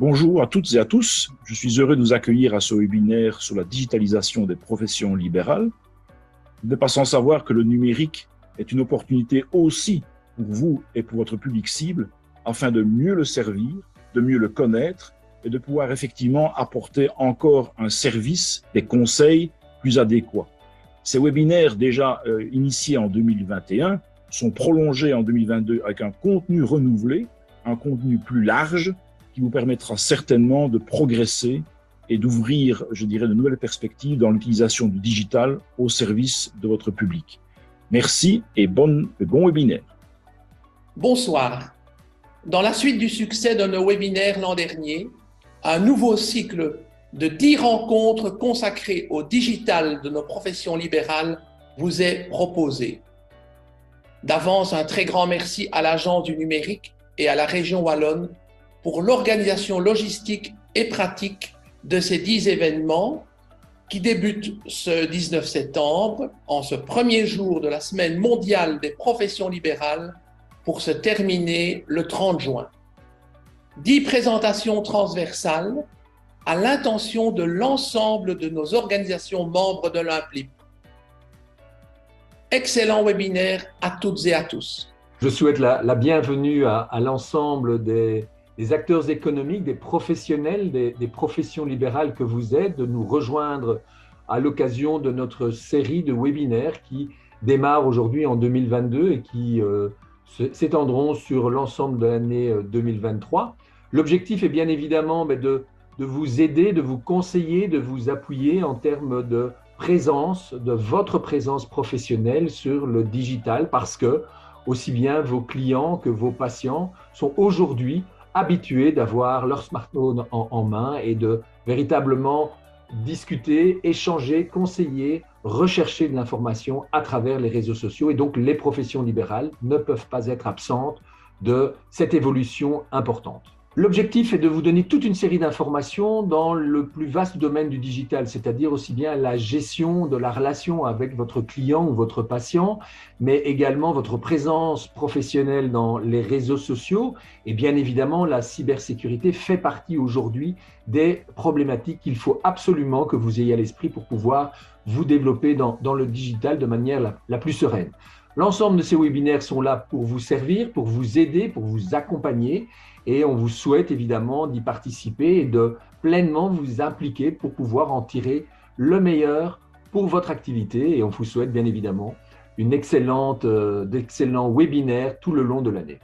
Bonjour à toutes et à tous. Je suis heureux de vous accueillir à ce webinaire sur la digitalisation des professions libérales. Vous n'êtes pas sans savoir que le numérique est une opportunité aussi pour vous et pour votre public cible afin de mieux le servir, de mieux le connaître et de pouvoir effectivement apporter encore un service, des conseils plus adéquats. Ces webinaires déjà initiés en 2021 sont prolongés en 2022 avec un contenu renouvelé, un contenu plus large qui vous permettra certainement de progresser et d'ouvrir, je dirais, de nouvelles perspectives dans l'utilisation du digital au service de votre public. Merci et bon webinaire. Bonsoir. Dans la suite du succès de nos webinaires l'an dernier, un nouveau cycle de 10 rencontres consacrées au digital de nos professions libérales vous est proposé. D'avance, un très grand merci à l'Agence du numérique et à la région wallonne pour l'organisation logistique et pratique de ces 10 événements qui débutent ce 19 septembre, en ce premier jour de la Semaine mondiale des professions libérales, pour se terminer le 30 juin. 10 présentations transversales à l'intention de l'ensemble de nos organisations membres de l'Implip. Excellent webinaire à toutes et à tous. Je souhaite la bienvenue à l'ensemble des acteurs économiques, des professionnels, des professions libérales que vous êtes, de nous rejoindre à l'occasion de notre série de webinaires qui démarre aujourd'hui en 2022 et qui s'étendront sur l'ensemble de l'année 2023. L'objectif est bien évidemment de vous aider, de vous conseiller, de vous appuyer en termes de présence, de votre présence professionnelle sur le digital, parce que aussi bien vos clients que vos patients sont aujourd'hui habitués d'avoir leur smartphone en main et de véritablement discuter, échanger, conseiller, rechercher de l'information à travers les réseaux sociaux. Et donc, les professions libérales ne peuvent pas être absentes de cette évolution importante. L'objectif est de vous donner toute une série d'informations dans le plus vaste domaine du digital, c'est-à-dire aussi bien la gestion de la relation avec votre client ou votre patient, mais également votre présence professionnelle dans les réseaux sociaux. Et bien évidemment, la cybersécurité fait partie aujourd'hui des problématiques qu'il faut absolument que vous ayez à l'esprit pour pouvoir vous développer dans le digital de manière la plus sereine. L'ensemble de ces webinaires sont là pour vous servir, pour vous aider, pour vous accompagner. Et on vous souhaite évidemment d'y participer et de pleinement vous impliquer pour pouvoir en tirer le meilleur pour votre activité. Et on vous souhaite bien évidemment d'excellents webinaires tout le long de l'année.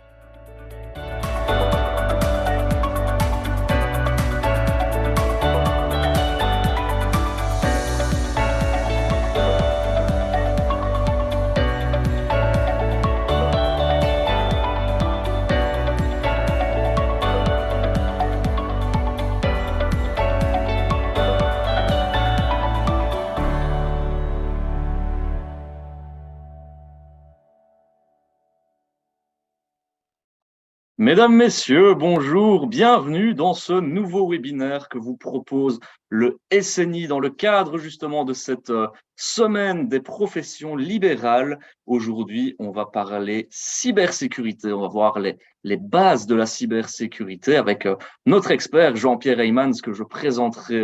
Mesdames, Messieurs, bonjour, bienvenue dans ce nouveau webinaire que vous propose le SNI dans le cadre justement de cette semaine des professions libérales. Aujourd'hui, on va parler cybersécurité, on va voir les bases de la cybersécurité avec notre expert Jean-Pierre Heymans que je présenterai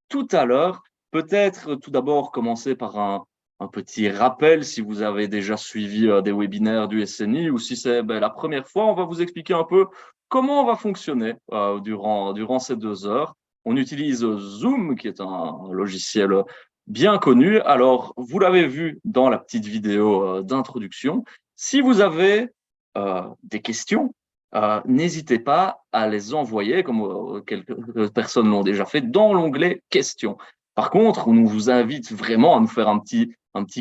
tout à l'heure. Peut-être tout d'abord commencer par un petit rappel si vous avez déjà suivi des webinaires du SNI ou si c'est la première fois, on va vous expliquer un peu comment on va fonctionner durant ces 2 heures. On utilise Zoom, qui est un logiciel bien connu. Alors, vous l'avez vu dans la petite vidéo d'introduction. Si vous avez des questions, n'hésitez pas à les envoyer, comme quelques personnes l'ont déjà fait, dans l'onglet questions. Par contre, on vous invite vraiment à nous faire un petit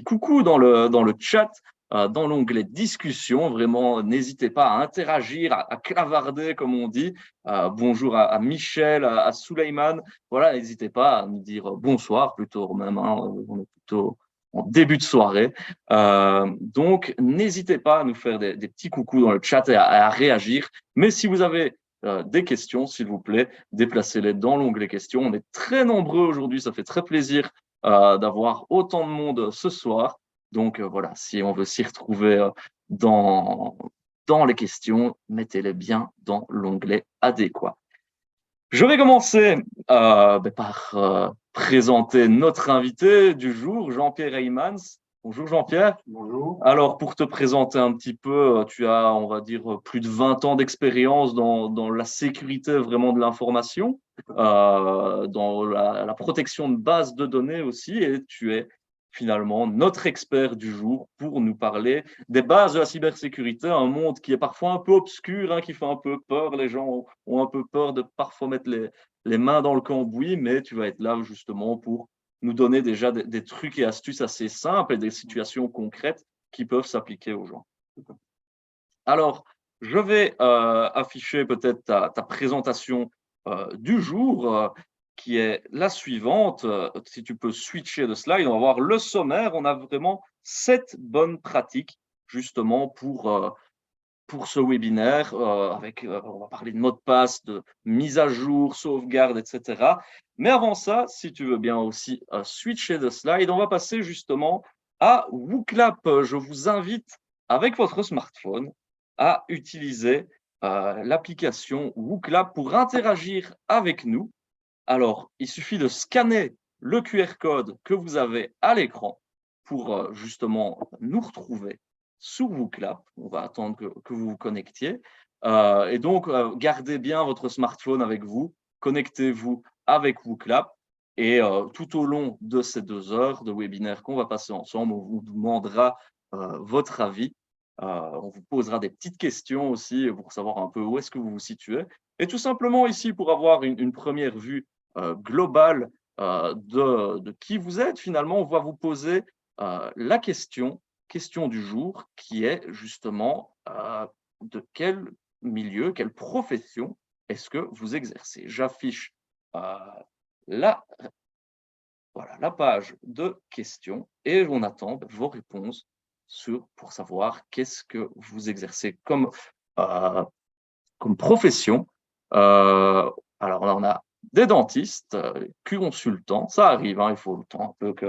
coucou dans le chat, dans l'onglet discussion. Vraiment, n'hésitez pas à interagir, à clavarder, comme on dit. Bonjour à Michel, à Souleymane. Voilà, n'hésitez pas à nous dire bonsoir, plutôt même. On est plutôt en début de soirée. Donc, n'hésitez pas à nous faire des petits coucous dans le chat et à réagir. Mais si vous avez des questions, s'il vous plaît, déplacez-les dans l'onglet questions. On est très nombreux aujourd'hui, ça fait très plaisir d'avoir autant de monde ce soir. Donc voilà, si on veut s'y retrouver dans les questions, mettez-les bien dans l'onglet adéquat. Je vais commencer par présenter notre invité du jour, Jean-Pierre Heymans. Bonjour Jean-Pierre. Bonjour. Alors, pour te présenter un petit peu, tu as, on va dire, plus de 20 ans d'expérience dans la sécurité vraiment de l'information, dans la protection de bases de données aussi, et tu es finalement notre expert du jour pour nous parler des bases de la cybersécurité, un monde qui est parfois un peu obscur, hein, qui fait un peu peur. Les gens ont un peu peur de parfois mettre les mains dans le cambouis, mais tu vas être là justement pour nous donner déjà des trucs et astuces assez simples et des situations concrètes qui peuvent s'appliquer aux gens. Alors, je vais afficher peut-être ta présentation du jour, qui est la suivante. Si tu peux switcher de slide, on va voir le sommaire. On a vraiment 7 bonnes pratiques justement pour ce webinaire. On va parler de mots de passe, de mise à jour, sauvegarde, etc. Mais avant ça, si tu veux bien aussi switcher de slide, on va passer justement à WooClap. Je vous invite avec votre smartphone à utiliser l'application WooClap pour interagir avec nous. Alors, il suffit de scanner le QR code que vous avez à l'écran pour justement nous retrouver sur WooClap. On va attendre que vous vous connectiez. Et donc, gardez bien votre smartphone avec vous, connectez-vous avec WooClap. Et tout au long de ces 2 heures de webinaire qu'on va passer ensemble, on vous demandera votre avis. On vous posera des petites questions aussi pour savoir un peu où est-ce que vous vous situez. Et tout simplement ici, pour avoir une première vue globale de qui vous êtes, finalement, on va vous poser la question du jour, qui est justement de quel milieu, quelle profession est-ce que vous exercez. J'affiche la page de questions et on attend vos réponses pour savoir qu'est-ce que vous exercez comme profession. Alors là, on a des dentistes, consultants, ça arrive, hein, il faut le temps un peu que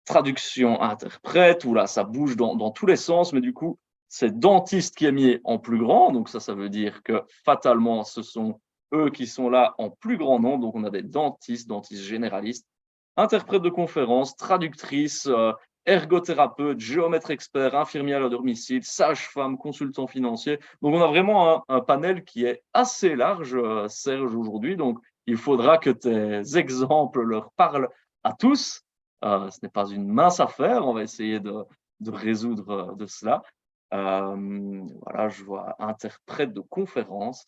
traduction interprète, ou là, ça bouge dans tous les sens, mais du coup, c'est dentiste qui est mis en plus grand, donc ça veut dire que fatalement, ce sont eux qui sont là en plus grand nombre, donc on a des dentistes généralistes, interprètes de conférences, traductrices, ergothérapeute, géomètre expert, infirmier à domicile, sage-femme, consultant financier. Donc, on a vraiment un panel qui est assez large, Serge, aujourd'hui. Donc, il faudra que tes exemples leur parlent à tous. Ce n'est pas une mince affaire. On va essayer de résoudre de cela. Voilà, je vois interprète de conférence,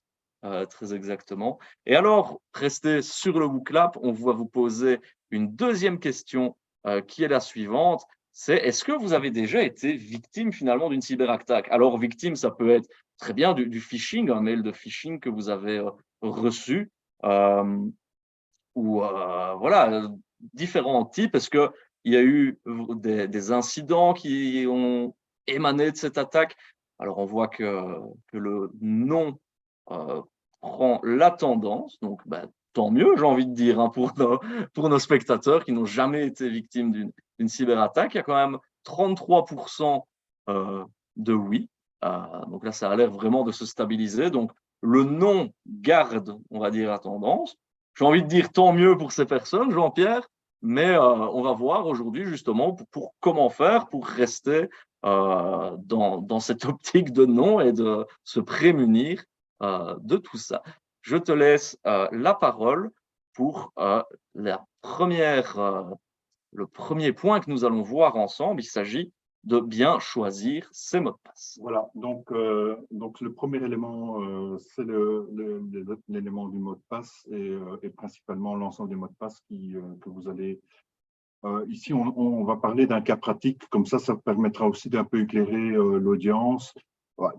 très exactement. Et alors, restez sur le WooClap. On va vous poser une deuxième question qui est la suivante. C'est est-ce que vous avez déjà été victime finalement d'une cyberattaque? Alors, victime, ça peut être très bien du phishing, un mail de phishing que vous avez reçu, ou voilà, différents types. Est-ce qu'il y a eu des incidents qui ont émané de cette attaque? Alors, on voit que le nom prend la tendance, donc tant mieux, j'ai envie de dire, hein, pour nos spectateurs qui n'ont jamais été victimes d'une cyberattaque. Il y a quand même 33% de oui. Donc là, ça a l'air vraiment de se stabiliser. Donc, le non garde, on va dire, la tendance. J'ai envie de dire tant mieux pour ces personnes, Jean-Pierre, mais on va voir aujourd'hui justement pour comment faire pour rester dans cette optique de non et de se prémunir de tout ça. Je te laisse la parole pour le premier point que nous allons voir ensemble. Il s'agit de bien choisir ses mots de passe. Voilà, donc le premier élément, c'est l'élément du mot de passe et principalement l'ensemble des mots de passe que vous allez… ici, on va parler d'un cas pratique, comme ça permettra aussi d'un peu éclairer l'audience.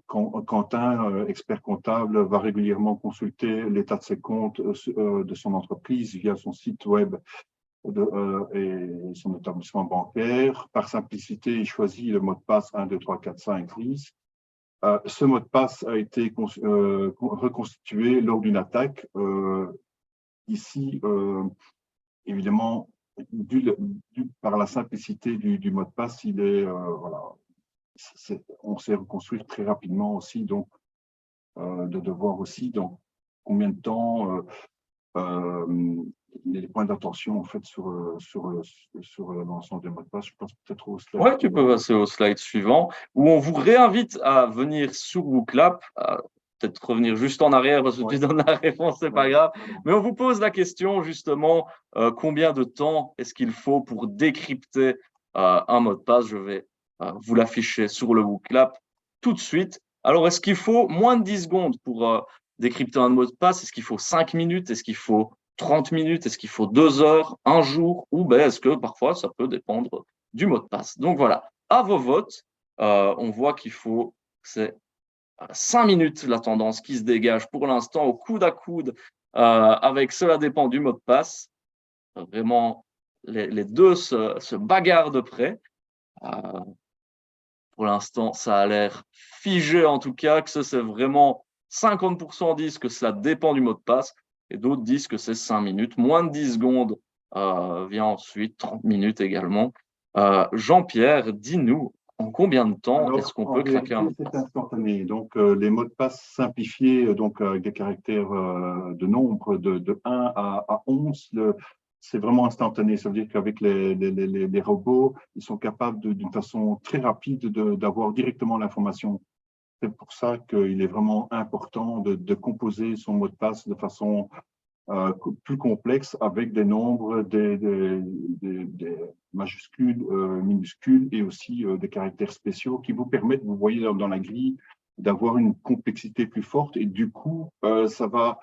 Quentin, expert comptable, va régulièrement consulter l'état de ses comptes de son entreprise via son site web et son établissement bancaire. Par simplicité, il choisit le mot de passe 1, 2, 3, 4, 5, 10. Ce mot de passe a été reconstitué lors d'une attaque. Ici, évidemment, par la simplicité du mot de passe, il est voilà, on s'est reconstruit très rapidement aussi, donc de voir aussi dans combien de temps les points d'attention en fait sur l'ensemble des mots de passe. Je pense peut-être au slide. Ouais, tu peux passer au slide suivant, où on vous réinvite à venir sur WooClap, peut-être revenir juste en arrière parce que tu donnes la réponse, c'est pas grave. Mais on vous pose la question justement, combien de temps est-ce qu'il faut pour décrypter un mot de passe? Je vais vous l'afficher sur le WooClap tout de suite. Alors, est-ce qu'il faut moins de 10 secondes pour décrypter un mot de passe? Est-ce qu'il faut 5 minutes? Est-ce qu'il faut 30 minutes? Est-ce qu'il faut 2 heures, un jour? Ou ben, est-ce que parfois ça peut dépendre du mot de passe? Donc voilà, à vos votes, on voit qu'il faut, c'est 5 minutes la tendance qui se dégage pour l'instant au coude à coude avec cela dépend du mot de passe. Vraiment, les deux se bagarrent de près. Pour l'instant, ça a l'air figé en tout cas, que c'est vraiment 50% disent que cela dépend du mot de passe et d'autres disent que c'est 5 minutes. Moins de 10 secondes vient ensuite, 30 minutes également. Jean-Pierre, dis-nous, en combien de temps est-ce qu'on peut craquer un mot de passe? C'est instantané. Donc, les mots de passe simplifiés, donc avec des caractères de nombre de 1 à 11, c'est vraiment instantané. Ça veut dire qu'avec les robots, ils sont capables d'une façon très rapide d'avoir directement l'information. C'est pour ça qu'il est vraiment important de composer son mot de passe de façon plus complexe avec des nombres, des majuscules, minuscules et aussi des caractères spéciaux qui vous permettent, vous voyez dans la grille, d'avoir une complexité plus forte et du coup, ça va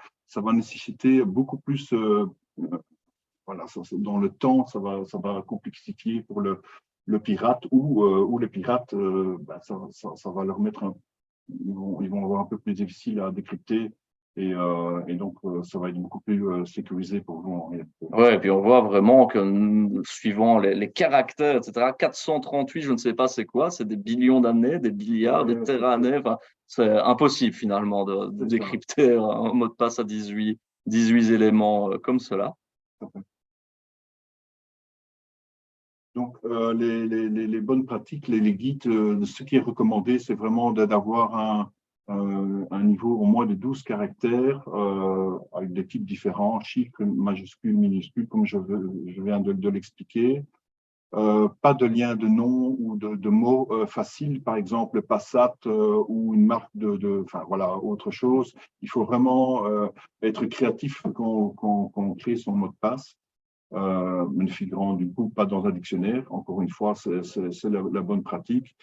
nécessiter beaucoup plus, voilà, dans le temps, ça va complexifier pour le pirate ou les pirates, ça va leur mettre ils vont avoir un peu plus difficile à décrypter. Et donc, ça va être beaucoup plus sécurisé pour vous. Ouais, et puis on voit vraiment que suivant les caractères, etc., 438, je ne sais pas c'est quoi, c'est des billions d'années, des milliards, des téra-années. Enfin, c'est impossible finalement de décrypter un mot de passe à 18 éléments comme cela. Donc, les bonnes pratiques, les guides, ce qui est recommandé, c'est vraiment d'avoir un niveau au moins de 12 caractères avec des types différents, chiffres, majuscules, minuscules, comme je viens de l'expliquer. Pas de lien de nom ou de mots faciles, par exemple Passat ou une marque enfin voilà, autre chose. Il faut vraiment être créatif quand on crée son mot de passe. Ne figurant du coup pas dans un dictionnaire. Encore une fois, c'est la bonne pratique.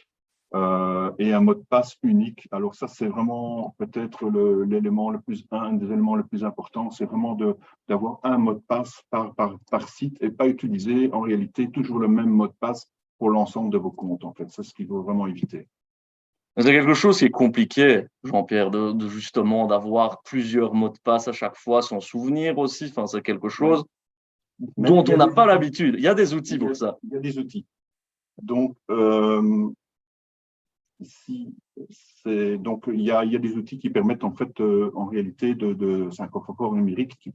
Et un mot de passe unique. Alors ça, c'est vraiment peut-être un des éléments les plus importants, c'est vraiment d'avoir un mot de passe par site et pas utiliser en réalité toujours le même mot de passe pour l'ensemble de vos comptes. En fait, c'est ce qu'il faut vraiment éviter. C'est quelque chose qui est compliqué, Jean-Pierre, de justement d'avoir plusieurs mots de passe à chaque fois, s'en souvenir aussi. Enfin, c'est quelque chose dont on n'a pas l'habitude. Il y a des outils pour ça. Il y a des outils. Donc, ici, il y a des outils qui permettent en fait, en réalité, c'est un coffre-fort numérique qui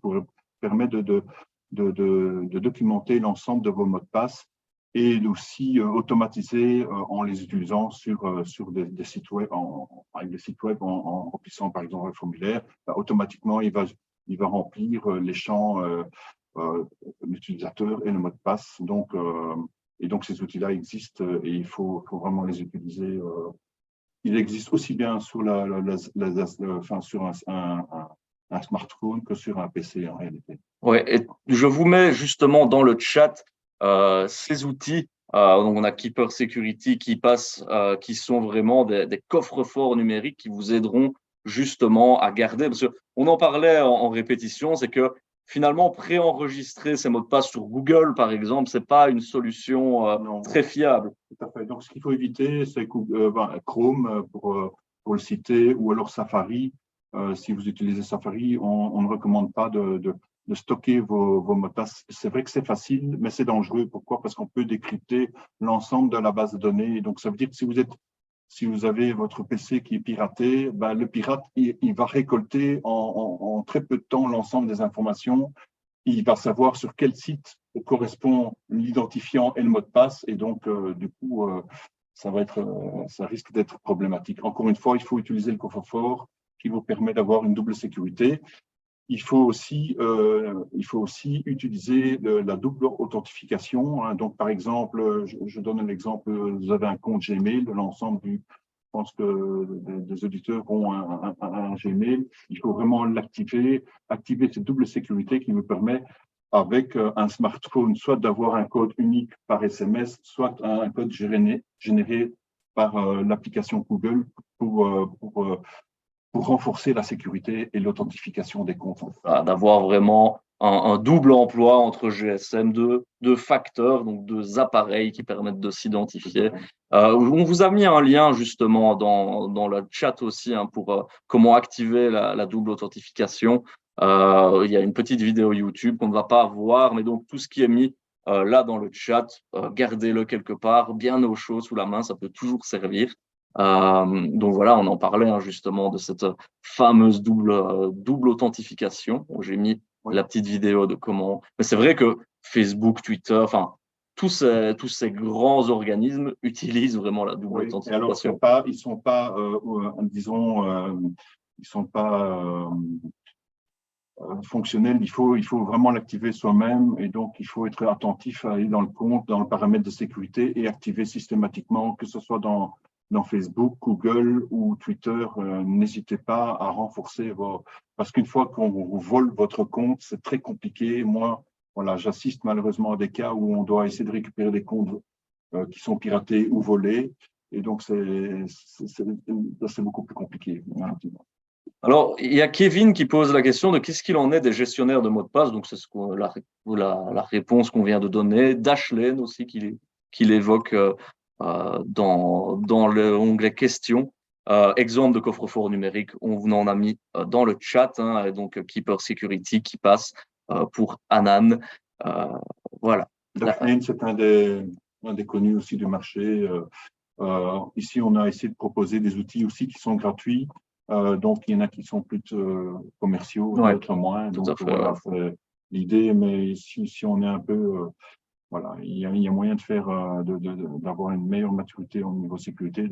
permet de documenter l'ensemble de vos mots de passe et aussi automatiser en les utilisant sur des sites web, avec des sites web en remplissant par exemple un formulaire. Automatiquement, il va remplir les champs l'utilisateur et le mot de passe. Et donc, ces outils-là existent et il faut vraiment les utiliser. Il existe aussi bien sur, sur un smartphone que sur un PC en réalité. Oui, et je vous mets justement dans le chat ces outils. Donc on a Keeper Security qui sont vraiment des coffres-forts numériques qui vous aideront justement à garder. Parce qu'on en parlait en répétition, c'est que finalement, préenregistrer ces mots de passe sur Google, par exemple, c'est pas une solution très fiable. Tout à fait. Donc, ce qu'il faut éviter, c'est Chrome, pour le citer, ou alors Safari. Si vous utilisez Safari, on ne recommande pas de stocker vos mots de passe. C'est vrai que c'est facile, mais c'est dangereux. Pourquoi? Parce qu'on peut décrypter l'ensemble de la base de données. Donc, ça veut dire que si vous avez votre PC qui est piraté, le pirate, il va récolter en très peu de temps l'ensemble des informations. Il va savoir sur quel site correspond l'identifiant et le mot de passe. Et donc, du coup, ça risque d'être problématique. Encore une fois, il faut utiliser le coffre-fort qui vous permet d'avoir une double sécurité. il faut aussi utiliser la double authentification. Hein. Donc, par exemple, je donne un exemple, vous avez un compte Gmail de l'ensemble je pense que des auditeurs ont un Gmail. Il faut vraiment l'activer, activer cette double sécurité qui vous permet, avec un smartphone, soit d'avoir un code unique par SMS, soit un code généré par l'application Google pour renforcer la sécurité et l'authentification des comptes. Voilà, d'avoir vraiment un double emploi entre GSM, deux facteurs, donc deux appareils qui permettent de s'identifier. On vous a mis un lien justement dans le chat aussi hein, pour comment activer la double authentification. Il y a une petite vidéo YouTube qu'on ne va pas voir, mais donc tout ce qui est mis là dans le chat, gardez-le quelque part, bien au chaud sous la main, ça peut toujours servir. Donc voilà, on en parlait hein, justement de cette fameuse double authentification. Bon, j'ai mis la petite vidéo de comment. Mais c'est vrai que Facebook, Twitter, enfin tous ces grands organismes utilisent vraiment la double authentification. Et alors, ils sont pas, ils sont pas fonctionnels. Il faut vraiment l'activer soi-même et donc il faut être attentif à aller dans le compte, dans le paramètre de sécurité et activer systématiquement, que ce soit dans Facebook, Google ou Twitter. N'hésitez pas à renforcer parce qu'une fois qu'on vous vole votre compte, c'est très compliqué. Moi, voilà, j'assiste malheureusement à des cas où on doit essayer de récupérer des comptes qui sont piratés ou volés. Et donc, c'est beaucoup plus compliqué. Alors, il y a Kevin qui pose la question de qu'est-ce qu'il en est des gestionnaires de mots de passe. Donc, c'est la réponse qu'on vient de donner. Dashlane aussi qu'il évoque dans l'onglet questions. Exemple de coffre-fort numérique, on en a mis dans le chat. Hein, donc, Keeper Security qui passe pour Anan. Voilà. Dashlane, c'est un des connus aussi du marché. Ici, on a essayé de proposer des outils aussi qui sont gratuits. Donc, il y en a qui sont plus commerciaux, d'autres moins. Donc, voilà, c'est l'idée. Mais si on est un peu… voilà, il y a moyen de faire, d'avoir une meilleure maturité au niveau sécurité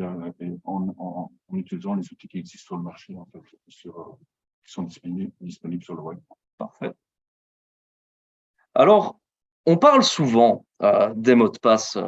en utilisant les outils qui existent sur le marché, en fait, qui sont disponibles sur le web. Parfait. Alors, on parle souvent des mots de passe,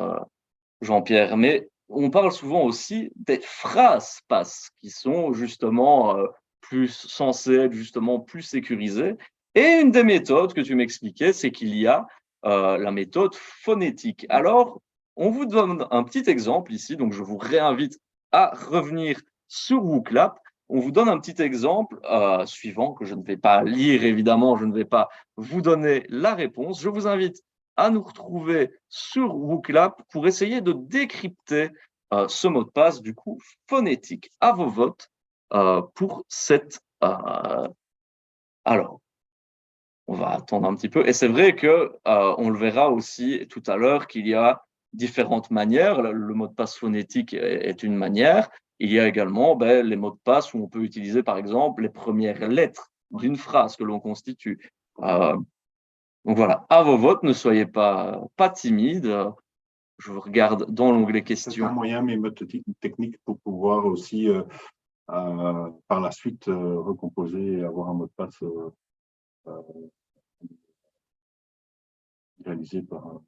Jean-Pierre, mais on parle souvent aussi des phrases passe qui sont justement plus censées être justement plus sécurisées. Et une des méthodes que tu m'expliquais, c'est qu'il y a la méthode phonétique. Alors, on vous donne un petit exemple ici, donc je vous réinvite à revenir sur WooClap. On vous donne un petit exemple suivant que je ne vais pas lire, évidemment, je ne vais pas vous donner la réponse. Je vous invite à nous retrouver sur WooClap pour essayer de décrypter ce mot de passe, du coup, phonétique. À vos votes pour cette… Alors, on va attendre un petit peu. Et c'est vrai que on le verra aussi tout à l'heure qu'il y a différentes manières. Le mot de passe phonétique est une manière. Il y a également les mots de passe où on peut utiliser, par exemple, les premières lettres d'une phrase que l'on constitue. Donc voilà, à vos votes, ne soyez pas timides. Je vous regarde dans l'onglet questions. C'est un moyen, mais technique pour pouvoir aussi, par la suite, recomposer et avoir un mot de passe réalisé par…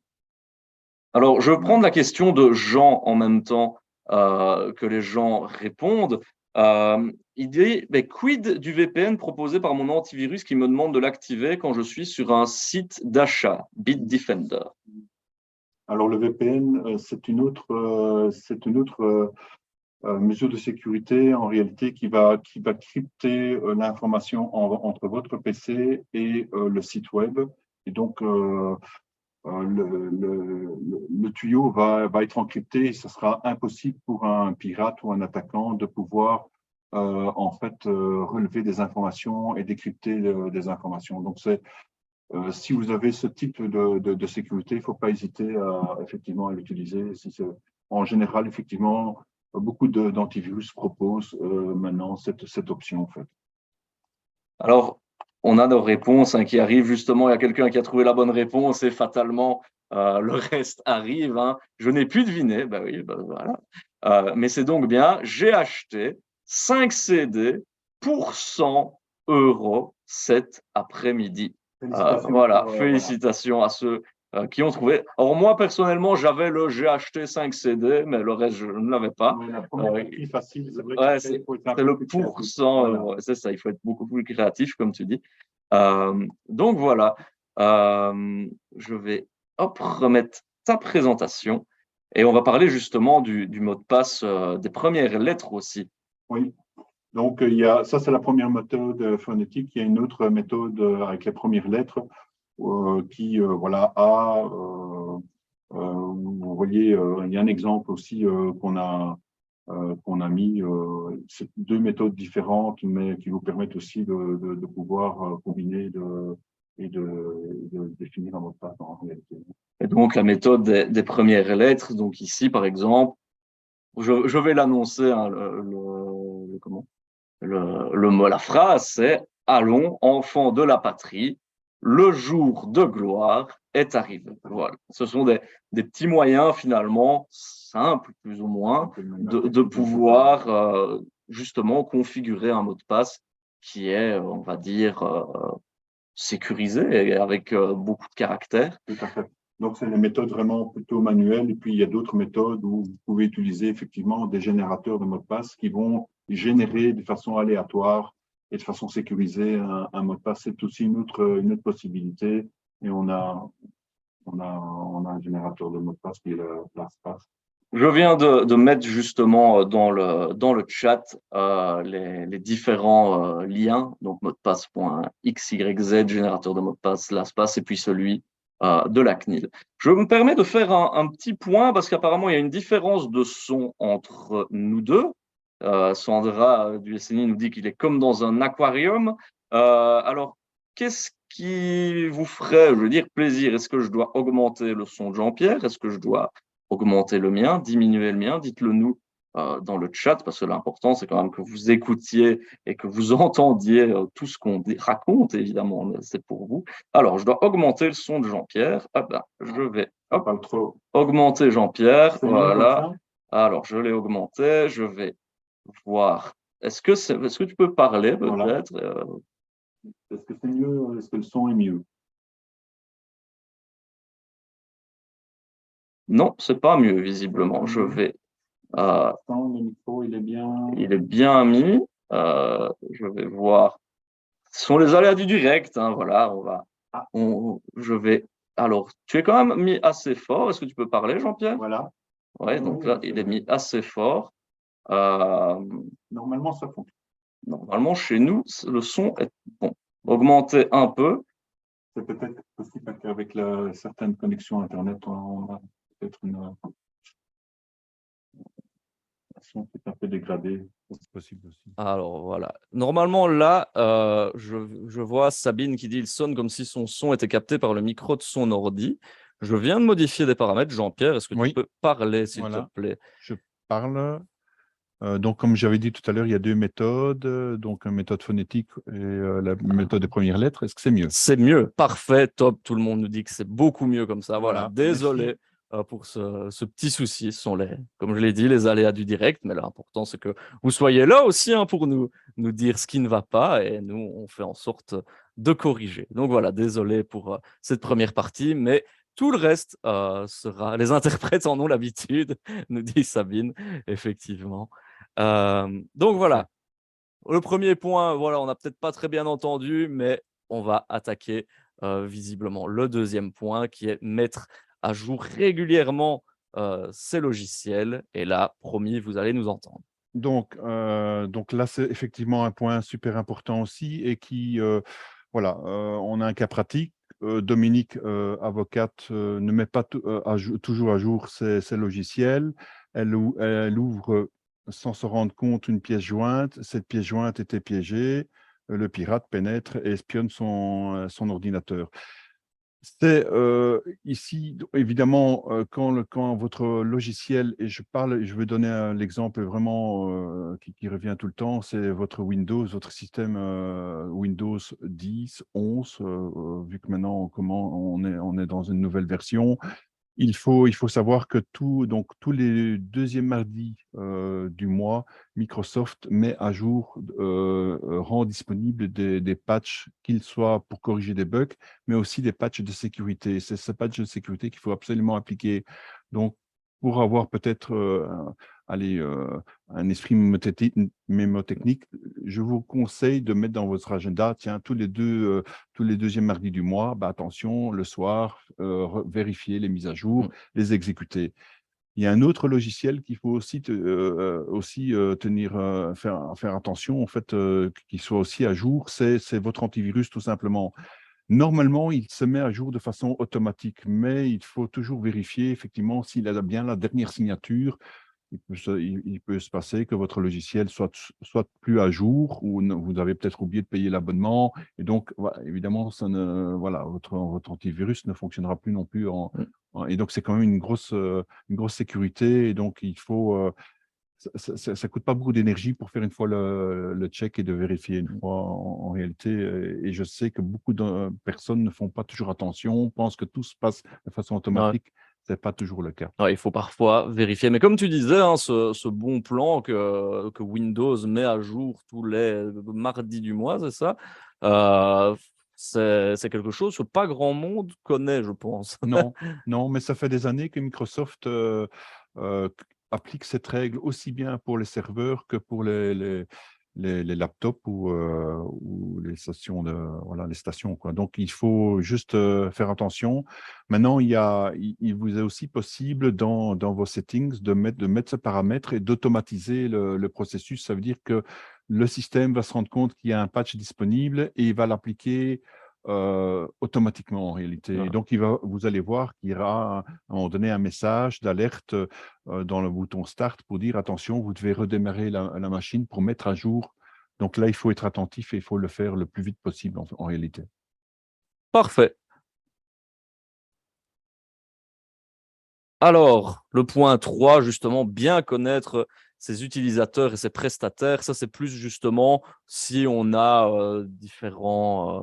Alors, je vais prendre la question de Jean en même temps que les gens répondent. Il dit quid du VPN proposé par mon antivirus qui me demande de l'activer quand je suis sur un site d'achat, Bitdefender? Alors, le VPN, c'est une autre mesure de sécurité en réalité qui va crypter l'information entre votre PC et le site web. Et donc, le tuyau va être encrypté et ce sera impossible pour un pirate ou un attaquant de pouvoir en fait relever des informations et décrypter des informations. Donc, si vous avez ce type de sécurité, il ne faut pas hésiter effectivement à l'utiliser. En général, effectivement, beaucoup d'antivirus proposent maintenant cette option en fait. Alors, on a nos réponses qui arrivent justement. Il y a quelqu'un qui a trouvé la bonne réponse et fatalement, le reste arrive. Hein. Je n'ai plus deviné. Ben oui, voilà. Mais c'est donc bien, j'ai acheté 5 CD pour 100 euros cet après-midi. Voilà, félicitations à ceux qui ont trouvé. Alors moi, personnellement, j'avais le j'ai acheté 5 CD, mais le reste, je ne l'avais pas. La première partie facile, c'est vrai Ouais, qu'il faut être un c'est peu le plus créatif. pourcent, Voilà. c'est ça, il faut être beaucoup plus créatif, comme tu dis. Donc voilà, je vais remettre ta présentation et on va parler justement du mot de passe des premières lettres aussi. Oui. Donc, ça, c'est la première méthode phonétique. Il y a une autre méthode avec les premières lettres qui, voilà, vous voyez, il y a un exemple aussi qu'on a mis. C'est deux méthodes différentes, mais qui vous permettent aussi de pouvoir combiner et de définir un mot de passe en réalité. Et donc, la méthode des premières lettres, donc ici, par exemple, je vais l'annoncer, hein, comment le mot, la phrase, c'est « Allons, enfants de la patrie, le jour de gloire est arrivé ». Voilà. Ce sont des petits moyens, finalement, simples, plus ou moins, de pouvoir justement configurer un mot de passe qui est, on va dire, sécurisé et avec beaucoup de caractères. Tout à fait. Donc, c'est des méthodes vraiment plutôt manuelles. Et puis, il y a d'autres méthodes où vous pouvez utiliser effectivement des générateurs de mots de passe qui vont générer de façon aléatoire et de façon sécurisée un mot de passe. C'est aussi une autre possibilité. Et on a un générateur de mots de passe qui est le LastPass. Je viens de mettre justement dans le chat les différents liens, donc mot de passe.xyz, générateur de mot de passe, LastPass, et puis celui de la CNIL. Je me permets de faire un petit point parce qu'apparemment il y a une différence de son entre nous deux. Sandra du SNI nous dit qu'il est comme dans un aquarium. Alors, qu'est-ce qui vous ferait, je veux dire, plaisir? Est-ce que je dois augmenter le son de Jean-Pierre? Est-ce que je dois augmenter le mien, diminuer le mien? Dites-le nous dans le chat, parce que l'important, c'est quand même que vous écoutiez et que vous entendiez tout ce qu'on raconte, évidemment, c'est pour vous. Alors, je dois augmenter le son de Jean-Pierre. Ah ben, je vais augmenter Jean-Pierre, voilà. Alors, je l'ai augmenté, je vais voir. Est-ce que tu peux parler, peut-être? Voilà. Est-ce que c'est mieux? Est-ce que le son est mieux? Non, c'est pas mieux, visiblement. Je vais. Le micro, il est bien mis. Je vais voir. Ce sont les aléas du direct, hein, voilà. Je vais. Alors, tu es quand même mis assez fort. Est-ce que tu peux parler, Jean-Pierre? Voilà. Ouais, donc là, il est mis assez fort. Normalement, ça fonctionne. Normalement, chez nous, le son est bon. Augmenter un peu. C'est peut-être possible qu'avec certaines connexions Internet, on a peut-être une son qui est un peu dégradée. C'est possible aussi. Alors voilà. Normalement, là, je vois Sabine qui dit il sonne comme si son son était capté par le micro de son ordi. Je viens de modifier des paramètres. Jean-Pierre, est-ce que Oui. tu peux parler, s'il Voilà. te plaît? Je parle. Donc, comme j'avais dit tout à l'heure, il y a deux méthodes. Donc, une méthode phonétique et la méthode des premières lettres. Est-ce que c'est mieux? C'est mieux. Parfait, top. Tout le monde nous dit que c'est beaucoup mieux comme ça. Voilà. Voilà. Désolé pour ce petit souci. Ce sont comme je l'ai dit, les aléas du direct. Mais l'important, c'est que vous soyez là aussi pour nous dire ce qui ne va pas. Et nous, on fait en sorte de corriger. Donc voilà, désolé pour cette première partie. Mais tout le reste sera. Les interprètes en ont l'habitude, nous dit Sabine, effectivement. Donc voilà. Le premier point, voilà, on n'a peut-être pas très bien entendu, mais on va attaquer visiblement le deuxième point qui est mettre à jour régulièrement ces logiciels. Et là, promis, vous allez nous entendre. Donc là, c'est effectivement un point super important aussi et qui, voilà, on a un cas pratique. Dominique, avocate, ne met pas toujours à jour ses logiciels. Elle ouvre sans se rendre compte une pièce jointe. Cette pièce jointe était piégée. Le pirate pénètre et espionne son ordinateur. C'est ici, évidemment, quand votre logiciel, et je vais donner l'exemple vraiment qui revient tout le temps, c'est votre Windows, votre système Windows 10, 11, vu que maintenant on est dans une nouvelle version. Il faut savoir que tous les deuxièmes mardis du mois, Microsoft met à jour, rend disponible des patchs, qu'ils soient pour corriger des bugs, mais aussi des patchs de sécurité. C'est ce patch de sécurité qu'il faut absolument appliquer. Donc, pour avoir peut-être un esprit mémotechnique, je vous conseille de mettre dans votre agenda, tiens, tous les deuxièmes mardis du mois, attention, le soir, vérifier les mises à jour, les exécuter. Il y a un autre logiciel qu'il faut aussi, faire attention, en fait, qu'il soit aussi à jour, c'est votre antivirus, tout simplement. Normalement, il se met à jour de façon automatique, mais il faut toujours vérifier effectivement s'il a bien la dernière signature. Il peut se passer que votre logiciel soit plus à jour ou vous avez peut-être oublié de payer l'abonnement. Et donc, évidemment, votre antivirus ne fonctionnera plus non plus. Et donc, c'est quand même une grosse sécurité. Et donc, il faut… ça ne coûte pas beaucoup d'énergie pour faire une fois le check et de vérifier une fois en réalité. Et je sais que beaucoup de personnes ne font pas toujours attention, pensent que tout se passe de façon automatique. Ce n'est pas toujours le cas. Ouais, il faut parfois vérifier. Mais comme tu disais, hein, ce bon plan que Windows met à jour tous les mardis du mois, c'est ça? C'est quelque chose que pas grand monde connaît, je pense. Non, non, mais ça fait des années que Microsoft applique cette règle aussi bien pour les serveurs que pour les laptops ou les stations les stations, quoi. Donc, il faut juste faire attention. Maintenant, il vous est aussi possible dans vos settings de mettre ce paramètre et d'automatiser le processus. Ça veut dire que le système va se rendre compte qu'il y a un patch disponible et il va l'appliquer automatiquement en réalité. Ouais. Et donc, vous allez voir qu'il y aura à un moment donné un message d'alerte dans le bouton Start pour dire attention, vous devez redémarrer la machine pour mettre à jour. Donc là, il faut être attentif et il faut le faire le plus vite possible en réalité. Parfait. Alors, le point 3, justement, bien connaître ses utilisateurs et ses prestataires. Ça, c'est plus justement si on a différents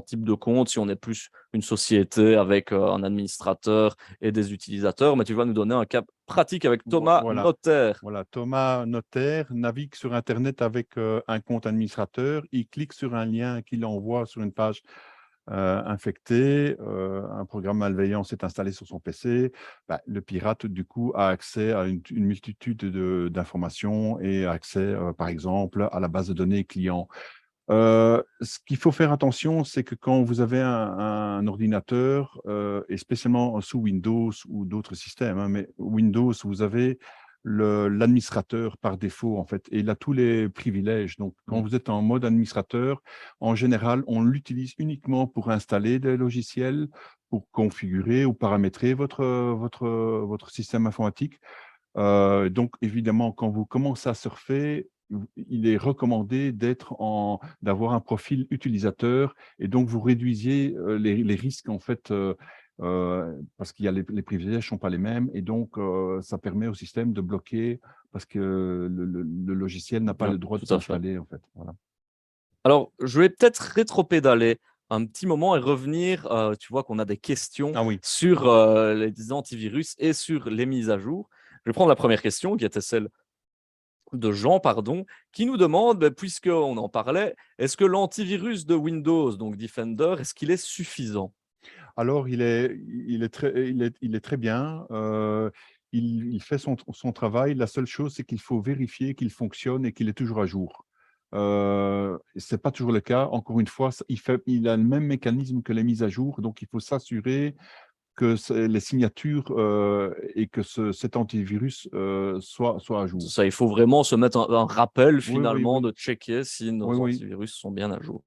types de comptes, si on est plus une société avec un administrateur et des utilisateurs. Mais tu vas nous donner un cas pratique avec Thomas Notaire. Voilà, Thomas Notaire navigue sur Internet avec un compte administrateur. Il clique sur un lien qu'il envoie sur une page infecté, un programme malveillant s'est installé sur son PC, le pirate, du coup, a accès à une multitude d'informations et accès, par exemple, à la base de données client. Ce qu'il faut faire attention, c'est que quand vous avez un ordinateur, et spécialement sous Windows ou d'autres systèmes, hein, mais Windows, vous avez l'administrateur par défaut, en fait, et il a tous les privilèges. Donc, quand vous êtes en mode administrateur, en général, on l'utilise uniquement pour installer des logiciels, pour configurer ou paramétrer votre système informatique. Donc, évidemment, quand vous commencez à surfer, il est recommandé d'avoir un profil utilisateur et donc vous réduisez les risques, en fait, parce qu'il y a les privilèges ne sont pas les mêmes et donc ça permet au système de bloquer parce que le logiciel n'a pas le droit de s'installer, en fait. Voilà. Alors, je vais peut-être rétropédaler un petit moment et revenir, tu vois qu'on a des questions sur les antivirus et sur les mises à jour. Je vais prendre la première question qui était celle de Jean, qui nous demande, puisqu'on en parlait, est-ce que l'antivirus de Windows, donc Defender, est-ce qu'il est suffisant? Alors, il est très bien. Il fait son travail. La seule chose, c'est qu'il faut vérifier qu'il fonctionne et qu'il est toujours à jour. Ce n'est pas toujours le cas. Encore une fois, il a le même mécanisme que les mises à jour. Donc, il faut s'assurer que les signatures et que cet antivirus soit à jour. Ça, il faut vraiment se mettre un rappel finalement de checker si nos antivirus sont bien à jour.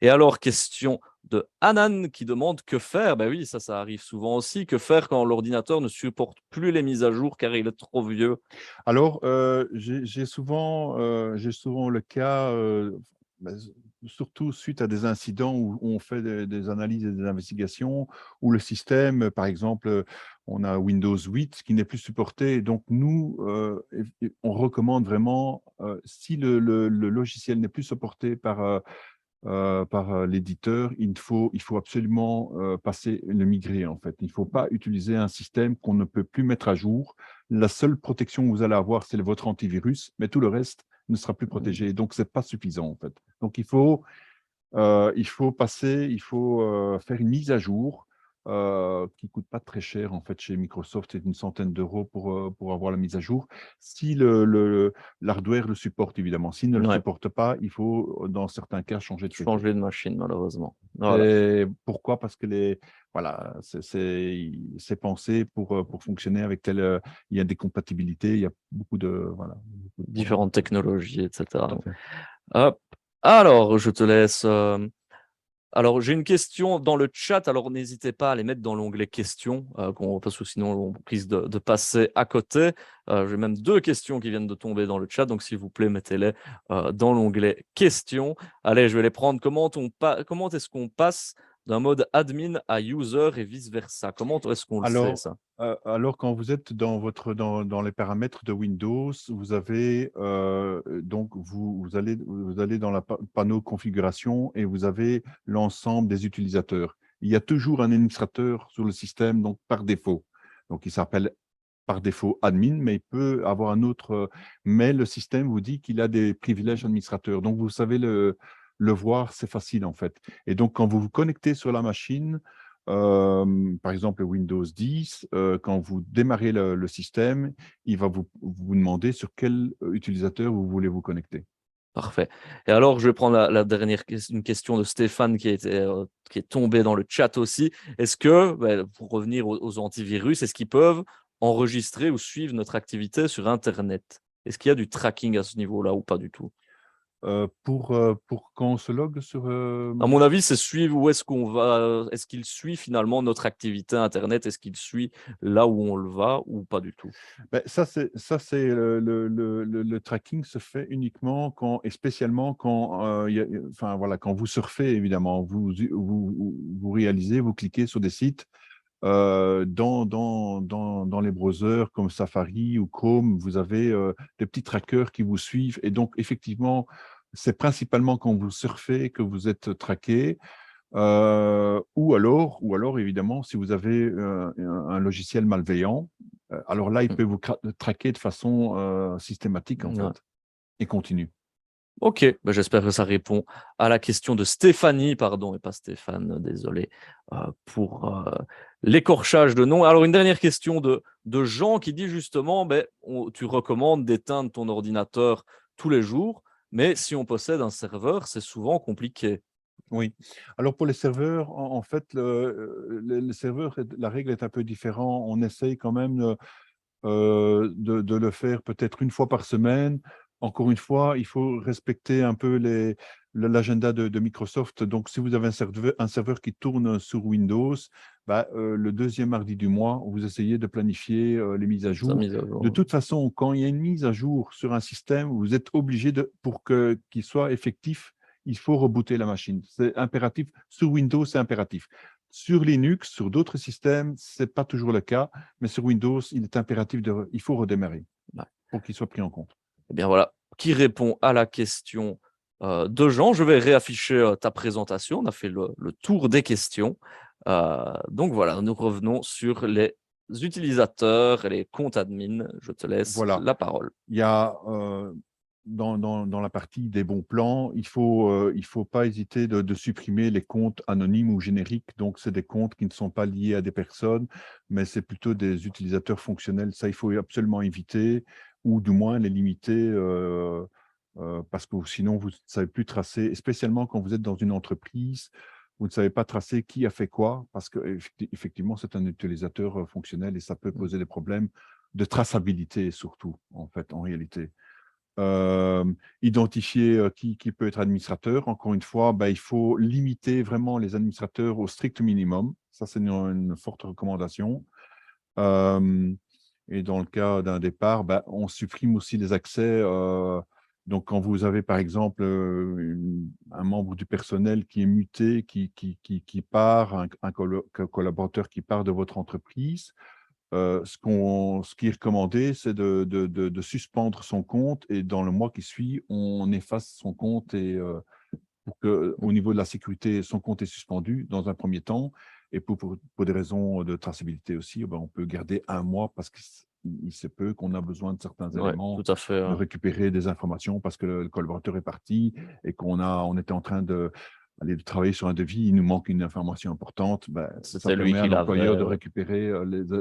Et alors, question de Hanan qui demande que faire. Ben oui, ça arrive souvent aussi. Que faire quand l'ordinateur ne supporte plus les mises à jour car il est trop vieux? Alors, j'ai souvent le cas, surtout suite à des incidents où on fait des analyses et des investigations, où le système, par exemple, on a Windows 8 qui n'est plus supporté. Et donc, nous, on recommande vraiment, si le logiciel n'est plus supporté par par l'éditeur, il faut absolument le migrer en fait. Il ne faut pas utiliser un système qu'on ne peut plus mettre à jour. La seule protection que vous allez avoir, c'est votre antivirus, mais tout le reste ne sera plus protégé. Donc, ce n'est pas suffisant en fait. Donc, il faut faire une mise à jour qui ne coûte pas très cher en fait chez Microsoft, c'est une centaine d'euros pour avoir la mise à jour. Si l'hardware le supporte évidemment, s'il ne le Ouais. supporte pas, il faut dans certains cas changer de PC. Changer de machine, malheureusement. Voilà. Et pourquoi? Parce que voilà, c'est pensé pour fonctionner avec il y a des compatibilités, il y a beaucoup de voilà. Différentes technologies, etc. Tout à fait. Hop. Alors, je te laisse. Alors, j'ai une question dans le chat. Alors, n'hésitez pas à les mettre dans l'onglet questions, parce que sinon, on risque de passer à côté. J'ai même 2 questions qui viennent de tomber dans le chat. Donc, s'il vous plaît, mettez-les dans l'onglet questions. Allez, je vais les prendre. Comment est-ce qu'on passe d'un mode admin à user et vice-versa? Comment est-ce qu'on le fait, ça? Alors, quand vous êtes dans les paramètres de Windows, vous avez donc vous allez dans le panneau configuration et vous avez l'ensemble des utilisateurs. Il y a toujours un administrateur sur le système, donc par défaut. Donc, il s'appelle par défaut admin, mais il peut avoir un autre. Mais le système vous dit qu'il a des privilèges administrateurs. Donc, vous savez le voir, c'est facile en fait. Et donc, quand vous vous connectez sur la machine, par exemple Windows 10, quand vous démarrez le système, il va vous demander sur quel utilisateur vous voulez vous connecter. Parfait. Et alors, je vais prendre la dernière une question de Stéphane qui est tombé dans le chat aussi. Est-ce que, pour revenir aux antivirus, est-ce qu'ils peuvent enregistrer ou suivre notre activité sur Internet? Est-ce qu'il y a du tracking à ce niveau-là ou pas du tout? Pour quand on se logue sur… À mon avis, c'est suivre où est-ce qu'on va. Est-ce qu'il suit finalement notre activité Internet? Est-ce qu'il suit là où on le va ou pas du tout? Ben, ça, c'est le tracking se fait uniquement et spécialement quand, enfin, voilà, quand vous surfez, évidemment, vous réalisez, vous cliquez sur des sites dans les browsers comme Safari ou Chrome, vous avez des petits trackers qui vous suivent. Et donc, effectivement, c'est principalement quand vous surfez que vous êtes traqué. Ou alors, évidemment, si vous avez un logiciel malveillant, alors là, il peut vous traquer de façon systématique, en Ouais. fait, et continue. Ok, j'espère que ça répond à la question de Stéphanie, pardon, et pas Stéphane, désolé pour l'écorchage de nom. Alors, une dernière question de Jean qui dit justement, tu recommandes d'éteindre ton ordinateur tous les jours, mais si on possède un serveur, c'est souvent compliqué. Oui. Alors, pour les serveurs, en fait, les serveurs, la règle est un peu différente. On essaye quand même de le faire peut-être une fois par semaine. Encore une fois, il faut respecter un peu l'agenda de Microsoft. Donc, si vous avez un serveur qui tourne sur Windows, le 2e mardi du mois, vous essayez de planifier les mises à jour. De toute façon, quand il y a une mise à jour sur un système, vous êtes obligé, pour qu'il soit effectif, il faut rebooter la machine. C'est impératif. Sur Windows, c'est impératif. Sur Linux, sur d'autres systèmes, ce n'est pas toujours le cas, mais sur Windows, il est impératif il faut redémarrer pour qu'il soit pris en compte. Eh bien voilà, qui répond à la question de Jean. Je vais réafficher ta présentation. On a fait le tour des questions. Donc voilà, nous revenons sur les utilisateurs et les comptes admin. Je te laisse la parole. Il y a dans la partie des bons plans, il faut pas hésiter de supprimer les comptes anonymes ou génériques. Donc, c'est des comptes qui ne sont pas liés à des personnes, mais c'est plutôt des utilisateurs fonctionnels. Ça, il faut absolument éviter ou du moins les limiter parce que sinon, vous ne savez plus tracer, spécialement quand vous êtes dans une entreprise, vous ne savez pas tracer qui a fait quoi parce qu'effectivement, c'est un utilisateur fonctionnel et ça peut poser des problèmes de traçabilité surtout, en fait, en réalité. Identifier qui peut être administrateur. Encore une fois, il faut limiter vraiment les administrateurs au strict minimum. Ça, c'est une forte recommandation. Et dans le cas d'un départ, on supprime aussi les accès. Donc, quand vous avez, par exemple, un membre du personnel qui est muté, qui part, un collaborateur qui part de votre entreprise, ce qui est recommandé, c'est de suspendre son compte et dans le mois qui suit, on efface son compte et pour que, au niveau de la sécurité, son compte est suspendu dans un premier temps. Et pour des raisons de traçabilité aussi, on peut garder 1 mois parce qu'il se peut qu'on a besoin de certains Ouais, éléments, tout à fait. de récupérer des informations parce que le collaborateur est parti et on était en train de travailler sur un devis, il nous manque une information importante. Ça C'était lui permet à qui l'employeur de l'avait. récupérer